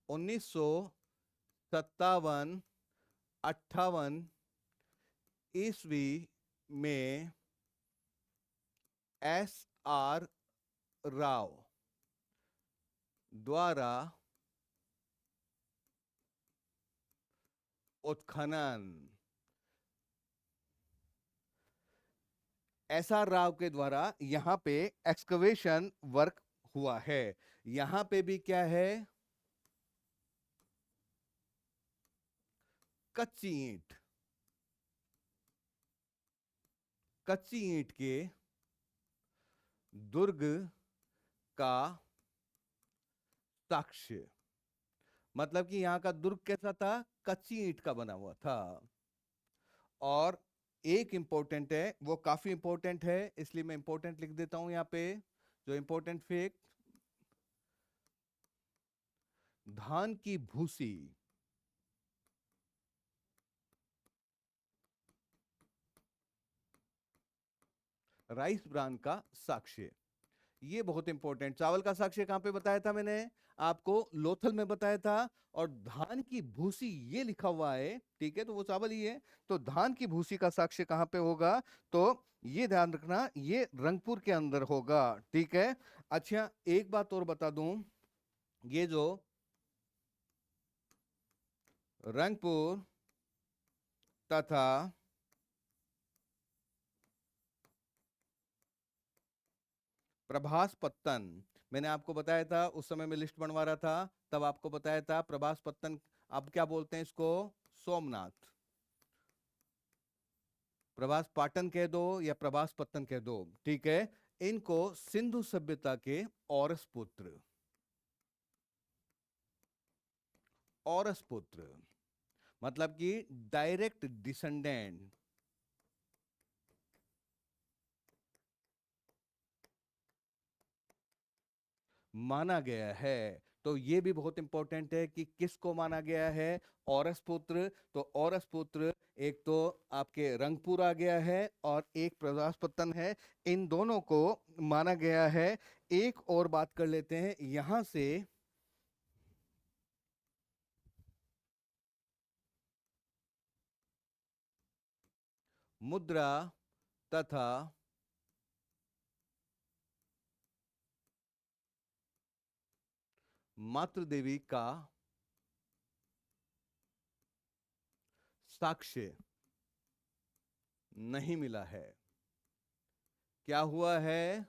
1957 58 ईस्वी में SR राव द्वारा उत्खनन। SR राव के द्वारा यहां पे एक्सकवेशन वर्क हुआ है। यहां पे भी क्या है, कच्ची ईंट, कच्ची ईंट के दुर्ग का साक्ष्य। मतलब कि यहां का दुर्ग कैसा था, कच्ची ईंट का बना हुआ था। और एक इंपॉर्टेंट है, वो काफी इंपॉर्टेंट है, इसलिए मैं इंपॉर्टेंट लिख देता हूं यहां पे, जो इंपॉर्टेंट फैक्ट, धान की भूसी राइस ब्रान का साक्ष्य। ये बहुत इंपॉर्टेंट, चावल का साक्ष्य कहां पे बताया था मैंने आपको, लोथल में बताया था। और धान की भूसी ये लिखा हुआ है, ठीक है, तो वो चावल ही है। तो धान की भूसी का साक्ष्य कहां पे होगा, तो ये ध्यान रखना, ये रंगपुर के अंदर होगा, ठीक है। अच्छा, एक बात और बता दूं, ये जो रंगपुर तथा प्रभास पत्तन, मैंने आपको बताया था उस समय मैं लिस्ट बनवा रहा था, तब आपको बताया था प्रभास पत्तन, अब क्या बोलते हैं इसको, सोमनाथ। प्रभास पाटन कह दो या प्रभास पत्तन कह दो, ठीक है। इनको सिंधु सभ्यता के औरस पुत्र, औरस पुत्र मतलब कि डायरेक्ट डिसेंडेंट माना गया है। तो ये भी बहुत इंपॉर्टेंट है कि किसको माना गया है, औरस पुत्र। तो औरस पुत्र एक तो आपके रंगपुर आ गया है और एक प्रजासपत्तन है, इन दोनों को माना गया है। एक और बात कर लेते हैं यहां से, मुद्रा तथा मातृ देवी का साक्ष्य नहीं मिला है। क्या हुआ है,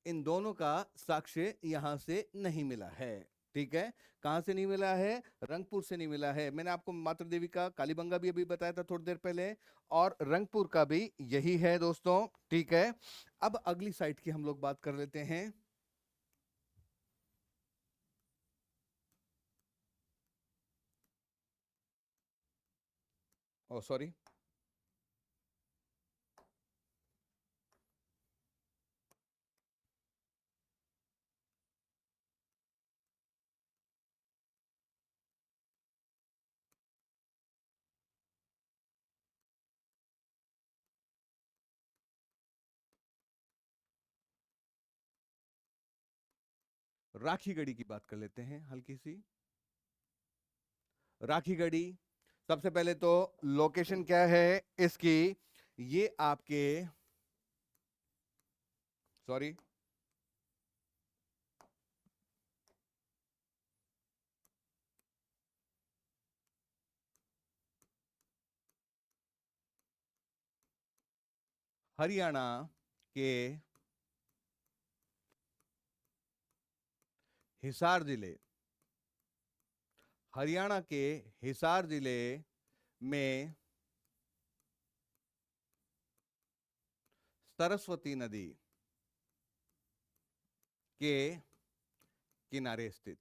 इन दोनों का साक्ष्य यहां से नहीं मिला है, ठीक है। कहां से नहीं मिला है, रंगपुर से नहीं मिला है। मैंने आपको मातृ देवी का कालीबंगा भी अभी बताया था थोड़ी देर पहले, और रंगपुर का भी यही है दोस्तों, ठीक है। अब अगली साइट की हम लोग बात कर लेते हैं। ओ सॉरी, राखी गढ़ी की बात कर लेते हैं हल्की सी। राखी गढ़ी, सबसे पहले तो लोकेशन क्या है इसकी, ये आपके, सॉरी, हरियाणा के हिसार जिले, हरियाणा के हिसार जिले में सरस्वती नदी के किनारे स्थित।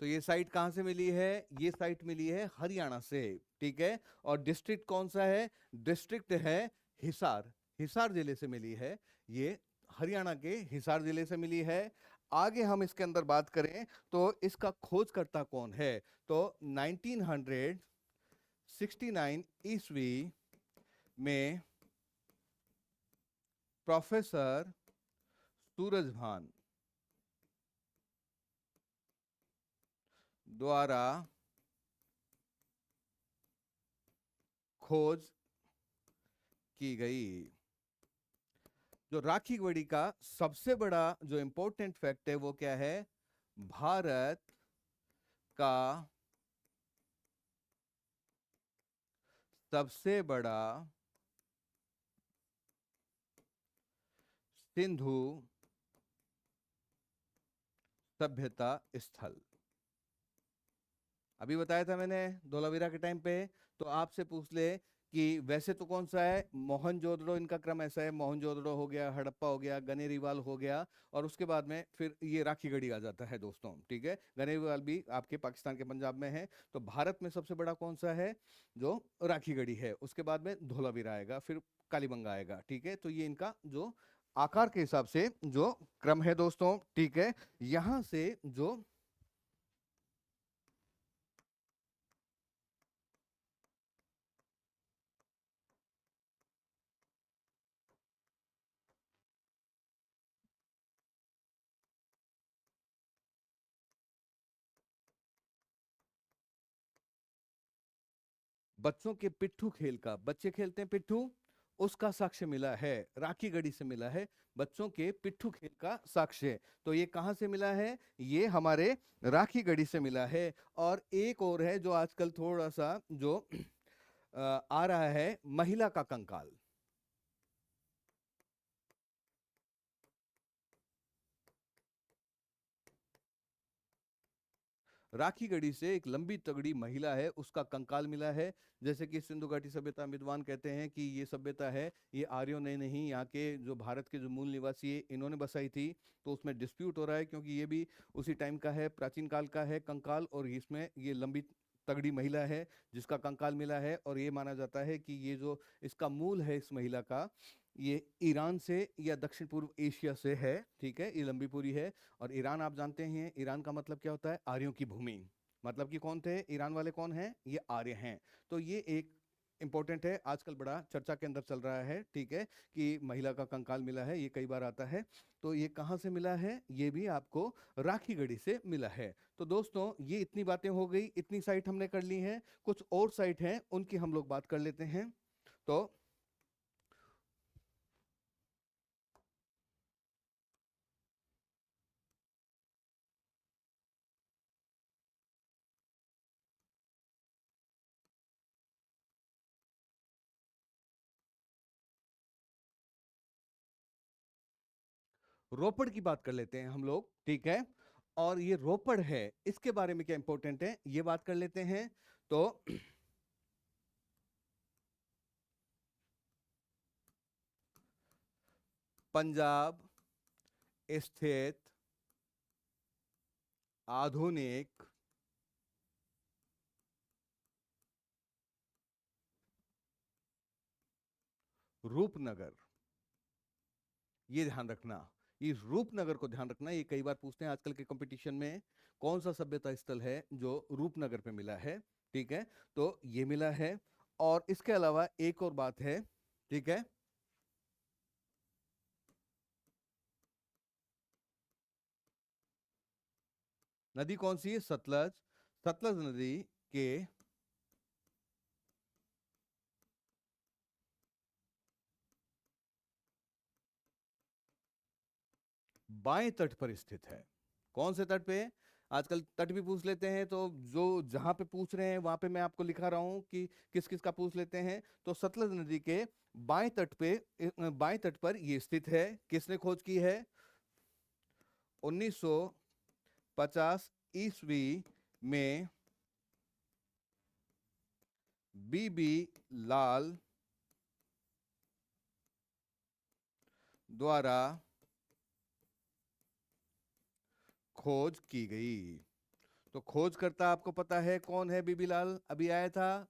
तो ये साइट कहां से मिली है, ये साइट मिली है हरियाणा से, ठीक है। और डिस्ट्रिक्ट कौन सा है, डिस्ट्रिक्ट है हिसार, हिसार जिले से मिली है ये, हरियाणा के हिसार जिले से मिली है। आगे हम इसके अंदर बात करें तो इसका खोजकर्ता कौन है, तो 1969 ईस्वी में प्रोफेसर सूरजभान द्वारा खोज की गई। जो राखी गढ़ी का सबसे बड़ा जो इंपॉर्टेंट फैक्ट है वो क्या है, भारत का सबसे बड़ा सिंधु सभ्यता स्थल। अभी बताया था मैंने धोलावीरा के टाइम पे। तो आपसे पूछ ले कि वैसे तो कौन सा है, मोहनजोदड़ो, इनका क्रम ऐसा है, मोहनजोदड़ो हो गया, हड़प्पा हो गया, गनेरीवाल हो गया, और उसके बाद में फिर ये राखीगढ़ी आ जाता है दोस्तों। ठीक है, गनेरीवाल भी आपके पाकिस्तान के पंजाब में है। तो भारत में सबसे बड़ा कौन सा है, जो राखीगढ़ी है। उसके बाद में धोलावीरा आएगा, फिर कालीबंगा आएगा। ठीक है, तो ये इनका जो आकार के हिसाब से जो क्रम है दोस्तों। ठीक है, यहां से जो बच्चों के पिट्ठू खेल का, बच्चे खेलते हैं पिट्ठू, उसका साक्ष्य मिला है, राखी गढ़ी से मिला है। बच्चों के पिट्ठू खेल का साक्ष्य, तो ये कहां से मिला है, ये हमारे राखी गढ़ी से मिला है। और एक और है जो आजकल थोड़ा सा जो आ रहा है, महिला का कंकाल। राखी गढ़ी से एक लंबी तगड़ी महिला है, उसका कंकाल मिला है। जैसे कि सिंधु घाटी सभ्यता विद्वान कहते हैं कि ये सभ्यता है, ये आर्यों ने नहीं, यहाँ के जो भारत के जो मूल निवासी है इन्होंने बसाई थी। तो उसमें डिस्प्यूट हो रहा है, क्योंकि ये भी उसी टाइम का है, प्राचीन काल का है कंकाल, और इसमें ये लंबी तगड़ी महिला है जिसका कंकाल मिला है। और ये माना जाता है कि ये जो इसका मूल है इस महिला का, ये ईरान से या दक्षिण पूर्व एशिया से है। ठीक है, ये लंबी पूरी है। और ईरान आप जानते हैं, ईरान का मतलब क्या होता है, आर्यों की भूमि। मतलब कि कौन थे ईरान वाले, कौन हैं, ये आर्य हैं। तो ये एक इंपॉर्टेंट है, आजकल बड़ा चर्चा के अंदर चल रहा है। ठीक है, कि महिला का कंकाल मिला है, ये कई बार आता है। तो ये कहाँ से मिला है, ये भी आपको राखी गढ़ी से मिला है। तो दोस्तों ये इतनी बातें हो गई, इतनी साइट हमने कर ली हैं। कुछ और साइट हैं, उनकी हम लोग बात कर लेते हैं। तो रोपड़ की बात कर लेते हैं हम लोग। ठीक है, और ये रोपड़ है, इसके बारे में क्या इंपॉर्टेंट है ये बात कर लेते हैं। तो पंजाब स्थित आधुनिक रूपनगर, ये ध्यान रखना, इस रूपनगर को ध्यान रखना। ये कई बार पूछते हैं आजकल के कंपटीशन में, कौन सा सभ्यता स्थल है जो रूपनगर पे मिला है। ठीक है, तो ये मिला है। और इसके अलावा एक और बात है। ठीक है, नदी कौन सी है, सतलज। सतलज नदी के बाएं तट पर स्थित है। कौन से तट पे, आजकल तट भी पूछ लेते हैं, तो जो जहां पे पूछ रहे हैं वहां पे मैं आपको लिखा रहा हूं कि किस किस का पूछ लेते हैं। तो सतलज नदी के बाएं तट पे, बाएं तट पर ये स्थित है। किसने खोज की है, 1950 ईस्वी में बीबी लाल द्वारा खोज की गई। तो खोजकर्ता आपको पता है कौन है, बीबी लाल अभी आया था।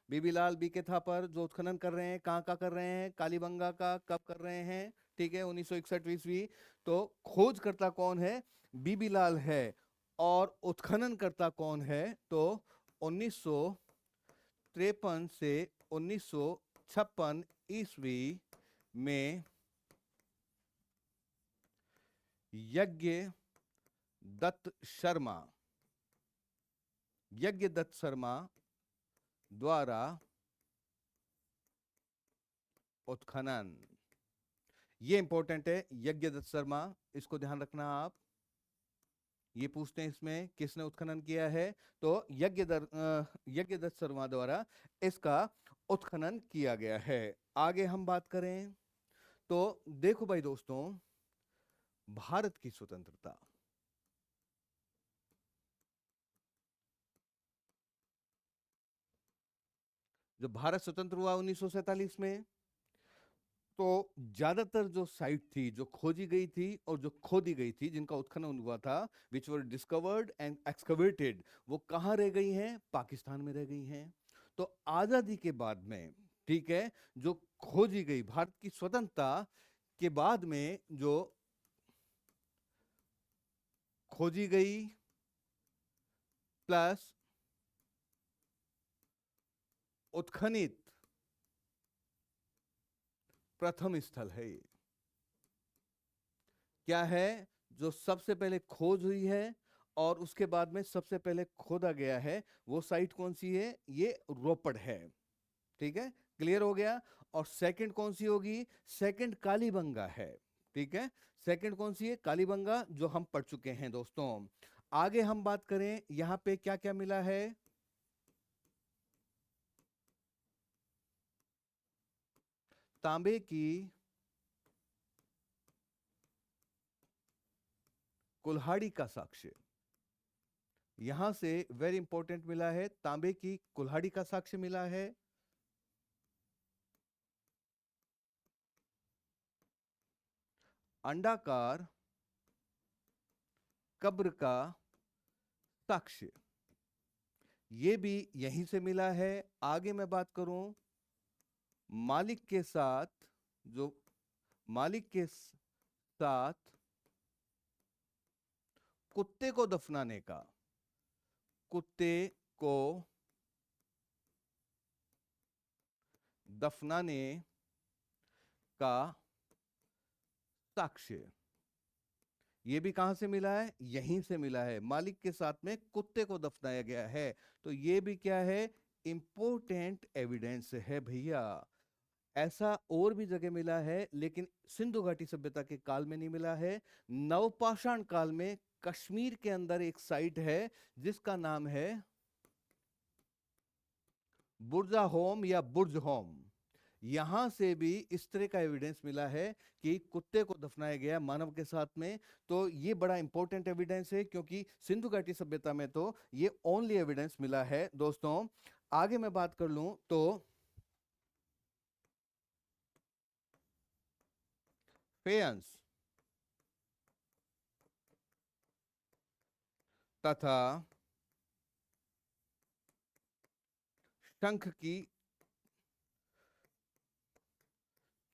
बीबी लाल बीके थापर जो उत्खनन कर रहे हैं, कहाँ का कर रहे हैं, कालीबंगा का, कब कर रहे हैं। ठीक है, 1961 ईस्वी। तो खोजकर्ता कौन है, बीबी लाल है। और उत्खनन करता कौन है, तो 1953 से 1956 ईस्वी में यज्ञ दत्त शर्मा, यज्ञ दत्त शर्मा द्वारा उत्खनन। ये इंपॉर्टेंट है, यज्ञ दत्त शर्मा, इसको ध्यान रखना आप। ये पूछते हैं इसमें किसने उत्खनन किया है, तो यज्ञदत्त शर्मा द्वारा इसका उत्खनन किया गया है। आगे हम बात करें तो देखो भाई दोस्तों, भारत की स्वतंत्रता, जब भारत स्वतंत्र हुआ 1947 में, तो ज्यादातर जो साइट थी जो खोजी गई थी और जो खोदी गई थी, जिनका उत्खनन हुआ था, विच वर डिस्कवर्ड एंड एक्सकवेटेड, वो कहाँ रह गई हैं? पाकिस्तान में रह गई हैं। तो आजादी के बाद में, ठीक है, जो खोजी गई भारत की स्वतंत्रता के बाद में जो खोजी गई प्लस उत्खनित प्रथम स्थल है ये। क्या है? जो सबसे पहले खोज हुई है और उसके बाद में सबसे पहले खोदा गया है, वो साइट कौन सी है? ये रोपड़ है। ठीक है, क्लियर हो गया। और सेकंड कौन सी होगी? सेकंड कालीबंगा है। ठीक है, सेकंड कौन सी है? कालीबंगा, जो हम पढ़ चुके हैं दोस्तों। आगे हम बात करें, यहां पे क्या क्या मिला है? तांबे की कुल्हाड़ी का साक्ष्य, यहां से वेरी इंपॉर्टेंट मिला है, तांबे की कुल्हाड़ी का साक्ष्य मिला है। अंडाकार कब्र का साक्ष्य, ये भी यहीं से मिला है। आगे मैं बात करूं, मालिक के साथ, जो मालिक के साथ कुत्ते को दफनाने का, कुत्ते को दफनाने का साक्ष्य, ये भी कहां से मिला है? यहीं से मिला है। मालिक के साथ में कुत्ते को दफनाया गया है, तो ये भी क्या है? इंपोर्टेंट एविडेंस है भैया। ऐसा और भी जगह मिला है, लेकिन सिंधु घाटी सभ्यता के काल में नहीं मिला है। नवपाषाण काल में कश्मीर के अंदर एक साइट है जिसका नाम है बुर्जा होम या बुर्ज होम। यहां से भी इस तरह का एविडेंस मिला है कि कुत्ते को दफनाया गया मानव के साथ में। तो ये बड़ा इंपॉर्टेंट एविडेंस है, क्योंकि सिंधु घाटी सभ्यता में तो ये ओनली एविडेंस मिला है दोस्तों। आगे मैं बात कर लूं तो फेयंस तथा शंख की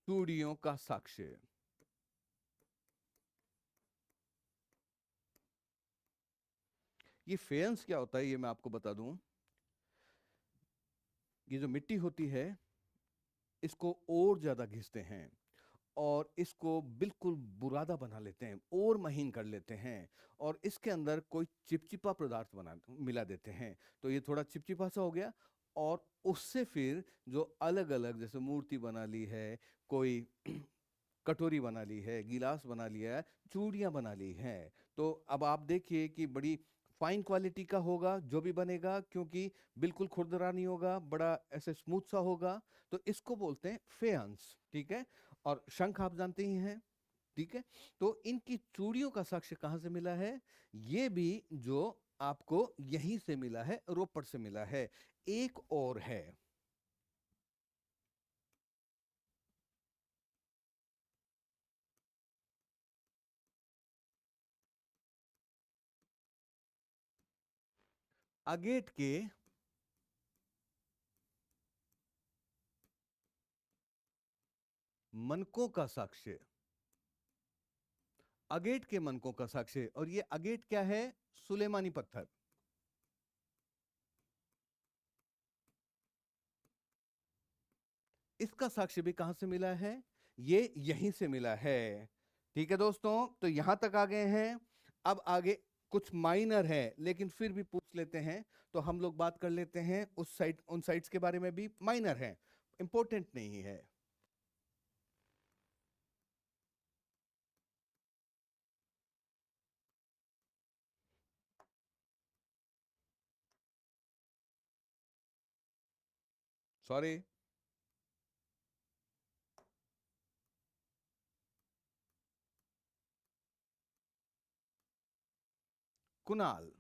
चूड़ियों का साक्ष्य, ये फेयंस क्या होता है ये मैं आपको बता दूं। ये जो मिट्टी होती है, इसको और ज्यादा घिसते हैं और इसको बिल्कुल बुरादा बना लेते हैं और महीन कर लेते हैं, और इसके अंदर कोई चिपचिपा पदार्थ बना मिला देते हैं, तो ये थोड़ा चिपचिपा सा हो गया। और उससे फिर जो अलग अलग, जैसे मूर्ति बना ली है, कोई कटोरी बना ली है, गिलास बना लिया है, चूड़ियां बना ली हैं। तो अब आप देखिए कि बड़ी फाइन क्वालिटी का होगा जो भी बनेगा, क्योंकि बिल्कुल खुरदरा नहीं होगा, बड़ा ऐसे स्मूथ सा होगा। तो इसको बोलते हैं फेयंस। ठीक है, और शंख आप जानते ही हैं। ठीक है, तो इनकी चूड़ियों का साक्ष्य कहां से मिला है? ये भी जो आपको यहीं से मिला है, रोपड़ से मिला है। एक और है, अगेट के मनकों का साक्ष्य, अगेट के मनकों का साक्ष्य। और ये अगेट क्या है? सुलेमानी पत्थर। इसका साक्ष्य भी कहां से मिला है? ये यहीं से मिला है। ठीक है दोस्तों, तो यहां तक आ गए हैं। अब आगे कुछ माइनर है, लेकिन फिर भी पूछ लेते हैं, तो हम लोग बात कर लेते हैं उस साइट, उन साइट्स के बारे में भी। माइनर है, इंपॉर्टेंट नहीं है। सॉरी, कुनाल,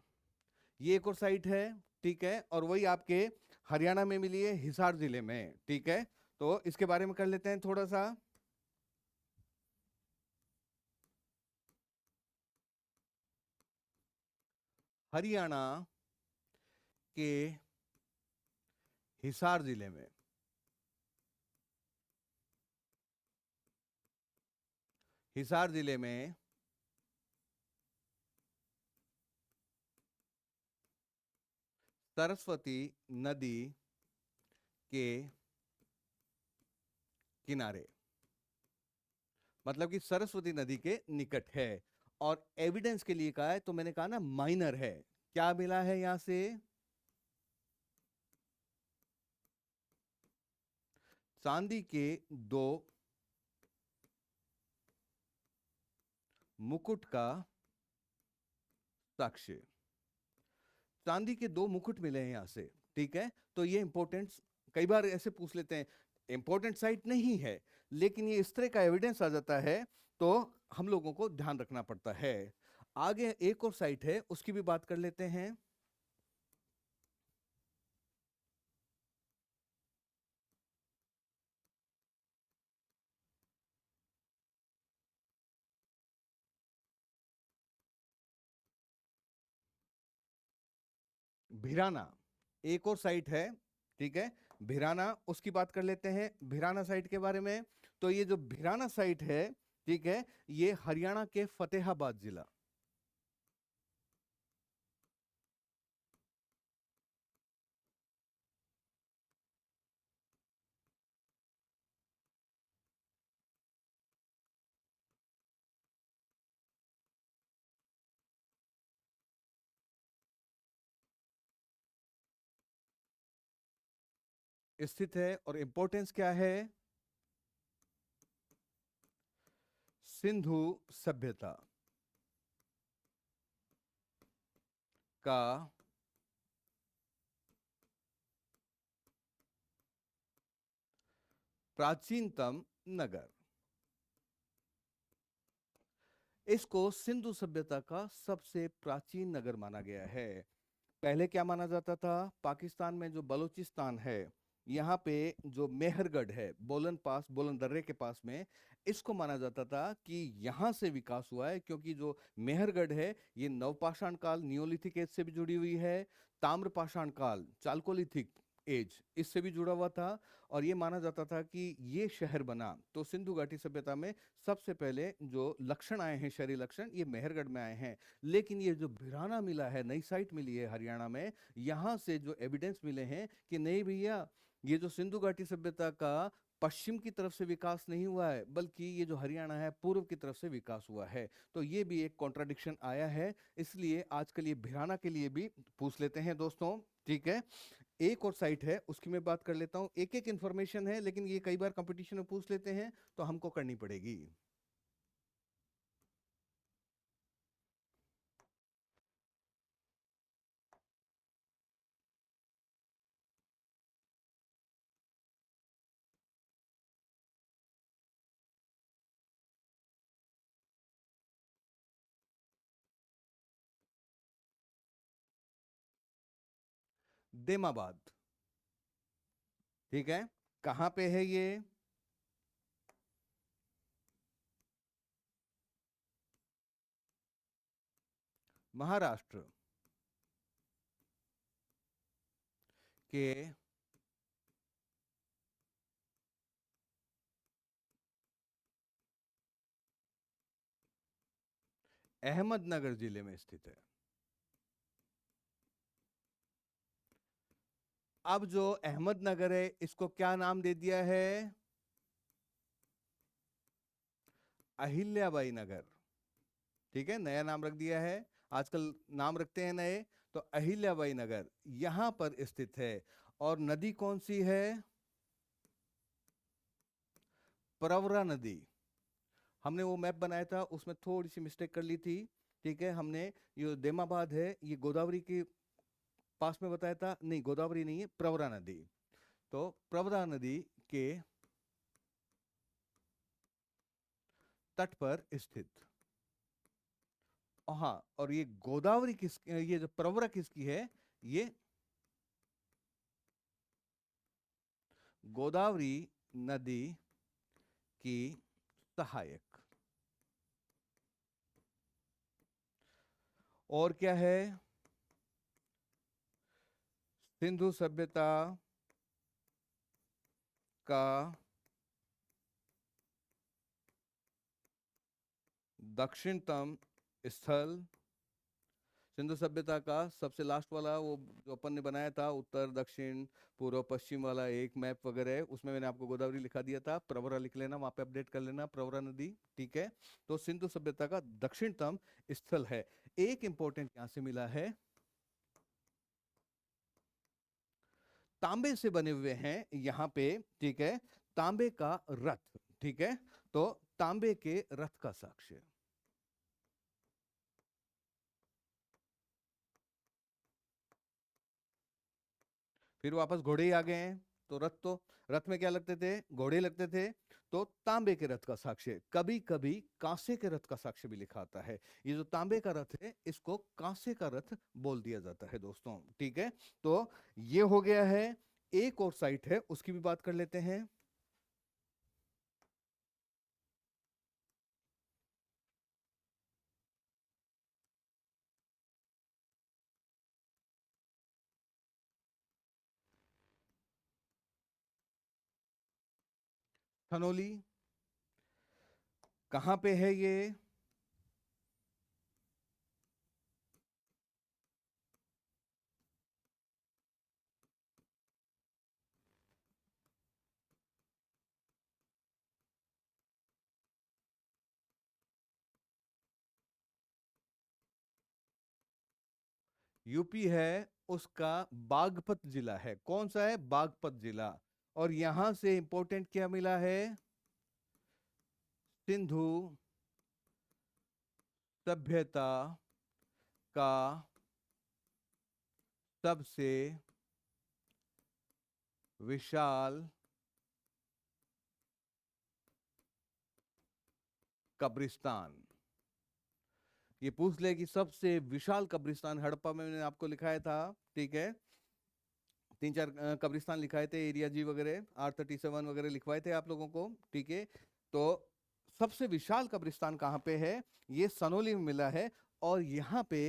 ये एक और साइट है, ठीक है, और वही आपके हरियाणा में मिली है, हिसार जिले में, ठीक है। तो इसके बारे में कर लेते हैं थोड़ा सा। हरियाणा के हिसार जिले में, हिसार जिले में सरस्वती नदी के किनारे, मतलब कि सरस्वती नदी के निकट है, और एविडेंस के लिए कहा है, तो मैंने कहा ना माइनर है। क्या मिला है यहां से? चांदी के दो मुकुट का साक्ष्य, चांदी के दो मुकुट मिले हैं यहां से, ठीक है। तो ये इंपॉर्टेंट, कई बार ऐसे पूछ लेते हैं, इंपॉर्टेंट साइट नहीं है, लेकिन ये इस तरह का एविडेंस आ जाता है, तो हम लोगों को ध्यान रखना पड़ता है। आगे एक और साइट है, उसकी भी बात कर लेते हैं। भिराना, एक और साइट है, ठीक है, भिराना, उसकी बात कर लेते हैं, भिराना साइट के बारे में। तो ये जो भिराना साइट है, ठीक है, ये हरियाणा के फतेहाबाद जिला स्थित है, और इंपॉर्टेंस क्या है? सिंधु सभ्यता का प्राचीनतम नगर, इसको सिंधु सभ्यता का सबसे प्राचीन नगर माना गया है। पहले क्या माना जाता था? पाकिस्तान में जो बलूचिस्तान है, यहाँ पे जो मेहरगढ़ है, बोलन पास, बोलन दर्रे के पास में, इसको माना जाता था कि यहाँ से विकास हुआ है, क्योंकि जो मेहरगढ़ है, ये नवपाषाण काल, नियोलिथिक एज से भी जुड़ी हुई है, ताम्रपाषाण काल, चालकोलिथिक एज, इससे भी जुड़ा हुआ था। और ये माना जाता था कि ये शहर बना, तो सिंधु घाटी सभ्यता में सबसे पहले जो लक्षण आए हैं, शहरी लक्षण, ये मेहरगढ़ में आए हैं। लेकिन ये जो भिराना मिला है, नई साइट मिली है हरियाणा में, यहाँ से जो एविडेंस मिले हैं कि नहीं भैया, ये जो सिंधु घाटी सभ्यता का पश्चिम की तरफ से विकास नहीं हुआ है, बल्कि ये जो हरियाणा है पूर्व की तरफ से विकास हुआ है। तो ये भी एक कॉन्ट्राडिक्शन आया है, इसलिए आजकल ये भिराना के लिए भी पूछ लेते हैं दोस्तों, ठीक है। एक और साइट है, उसकी मैं बात कर लेता हूँ। एक एक इंफॉर्मेशन है, लेकिन ये कई बार कंपटीशन में पूछ लेते हैं, तो हमको करनी पड़ेगी। देमाबाद, ठीक है, कहाँ पे है ये? महाराष्ट्र के अहमदनगर जिले में स्थित है। अब जो अहमदनगर है, इसको क्या नाम दे दिया है? अहिल्याबाई नगर, ठीक है, नया नाम रख दिया है, आजकल नाम रखते हैं नए। तो अहिल्याबाई नगर यहां पर स्थित है। और नदी कौन सी है? प्रवरा नदी। हमने वो मैप बनाया था, उसमें थोड़ी सी मिस्टेक कर ली थी, ठीक है। हमने ये देमाबाद है, ये गोदावरी के पास में बताया था, नहीं गोदावरी नहीं है, प्रवरा नदी। तो प्रवरा नदी के तट पर स्थित। हाँ, और ये गोदावरी ये जो प्रवरा किसकी है, ये गोदावरी नदी की सहायक। और क्या है, सिंधु सभ्यता का दक्षिणतम स्थल, सिंधु सभ्यता का सबसे लास्ट वाला वो जो अपन ने बनाया था, उत्तर दक्षिण पूर्व पश्चिम वाला एक मैप वगैरह है, उसमें मैंने आपको गोदावरी लिखा दिया था, प्रवरा लिख लेना, वहां पे अपडेट कर लेना, प्रवरा नदी। ठीक है, तो सिंधु सभ्यता का दक्षिणतम स्थल है। एक इंपॉर्टेंट यहां से मिला है, तांबे से बने हुए हैं यहाँ पे। ठीक है, तांबे का रथ। ठीक है, तो तांबे के रथ का साक्ष्य। फिर वापस घोड़े ही आ गए हैं, तो रथ, तो रथ में क्या लगते थे, घोड़े लगते थे, तो तांबे के रथ का साक्ष्य। कभी कभी कांसे के रथ का साक्ष्य भी लिखा आता है। ये जो तांबे का रथ है, इसको कांसे का रथ बोल दिया जाता है दोस्तों। ठीक है, तो ये हो गया है। एक और साइट है, उसकी भी बात कर लेते हैं। थनोली कहां पे है ये, यूपी है, उसका बागपत जिला है। कौन सा है, बागपत जिला। और यहां से इंपॉर्टेंट क्या मिला है, सिंधु सभ्यता का सबसे विशाल कब्रिस्तान। ये पूछ ले कि सबसे विशाल कब्रिस्तान, हड़प्पा में मैंने आपको लिखाया था। ठीक है, तीन चार कब्रिस्तान लिखाए थे, एरिया जी वगैरह, R37 वगैरह लिखवाए थे आप लोगों को। ठीक है, तो सबसे विशाल कब्रिस्तान कहाँ पे है, ये सनोली में मिला है। और यहाँ पे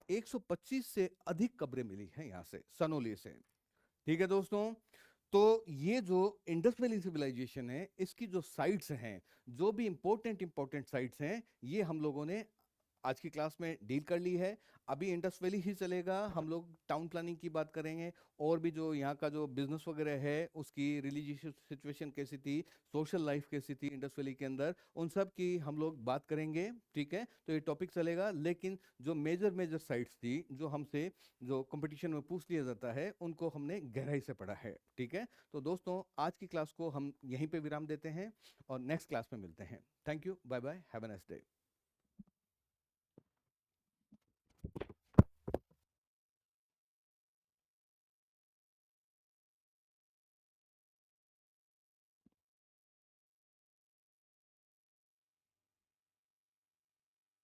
125 से अधिक कब्रें मिली हैं यहाँ से, सनोली से। ठीक है दोस्तों, तो ये जो इंडस वैली सिविलाइजेशन है, इसकी जो साइट्स हैं, जो भी इंपॉर्टेंट इंपॉर्टेंट साइट्स हैं, ये हम लोगों ने आज की क्लास में डील कर ली है। अभी इंडस वैली ही चलेगा, हम लोग टाउन प्लानिंग की बात करेंगे, और भी जो यहाँ का जो बिजनेस वगैरह है, उसकी रिलीजियस सिचुएशन कैसी थी, सोशल लाइफ कैसी थी इंडस वैली के अंदर, उन सब की हम लोग बात करेंगे। ठीक है, तो ये टॉपिक चलेगा। लेकिन जो मेजर मेजर साइट्स थी, जो हमसे जो कंपटीशन में पूछ लिया जाता है, उनको हमने गहराई से पढ़ा है। ठीक है, तो दोस्तों आज की क्लास को हम यहीं पे विराम देते हैं, और नेक्स्ट क्लास में मिलते हैं। Thank you, bye bye, have a nice day.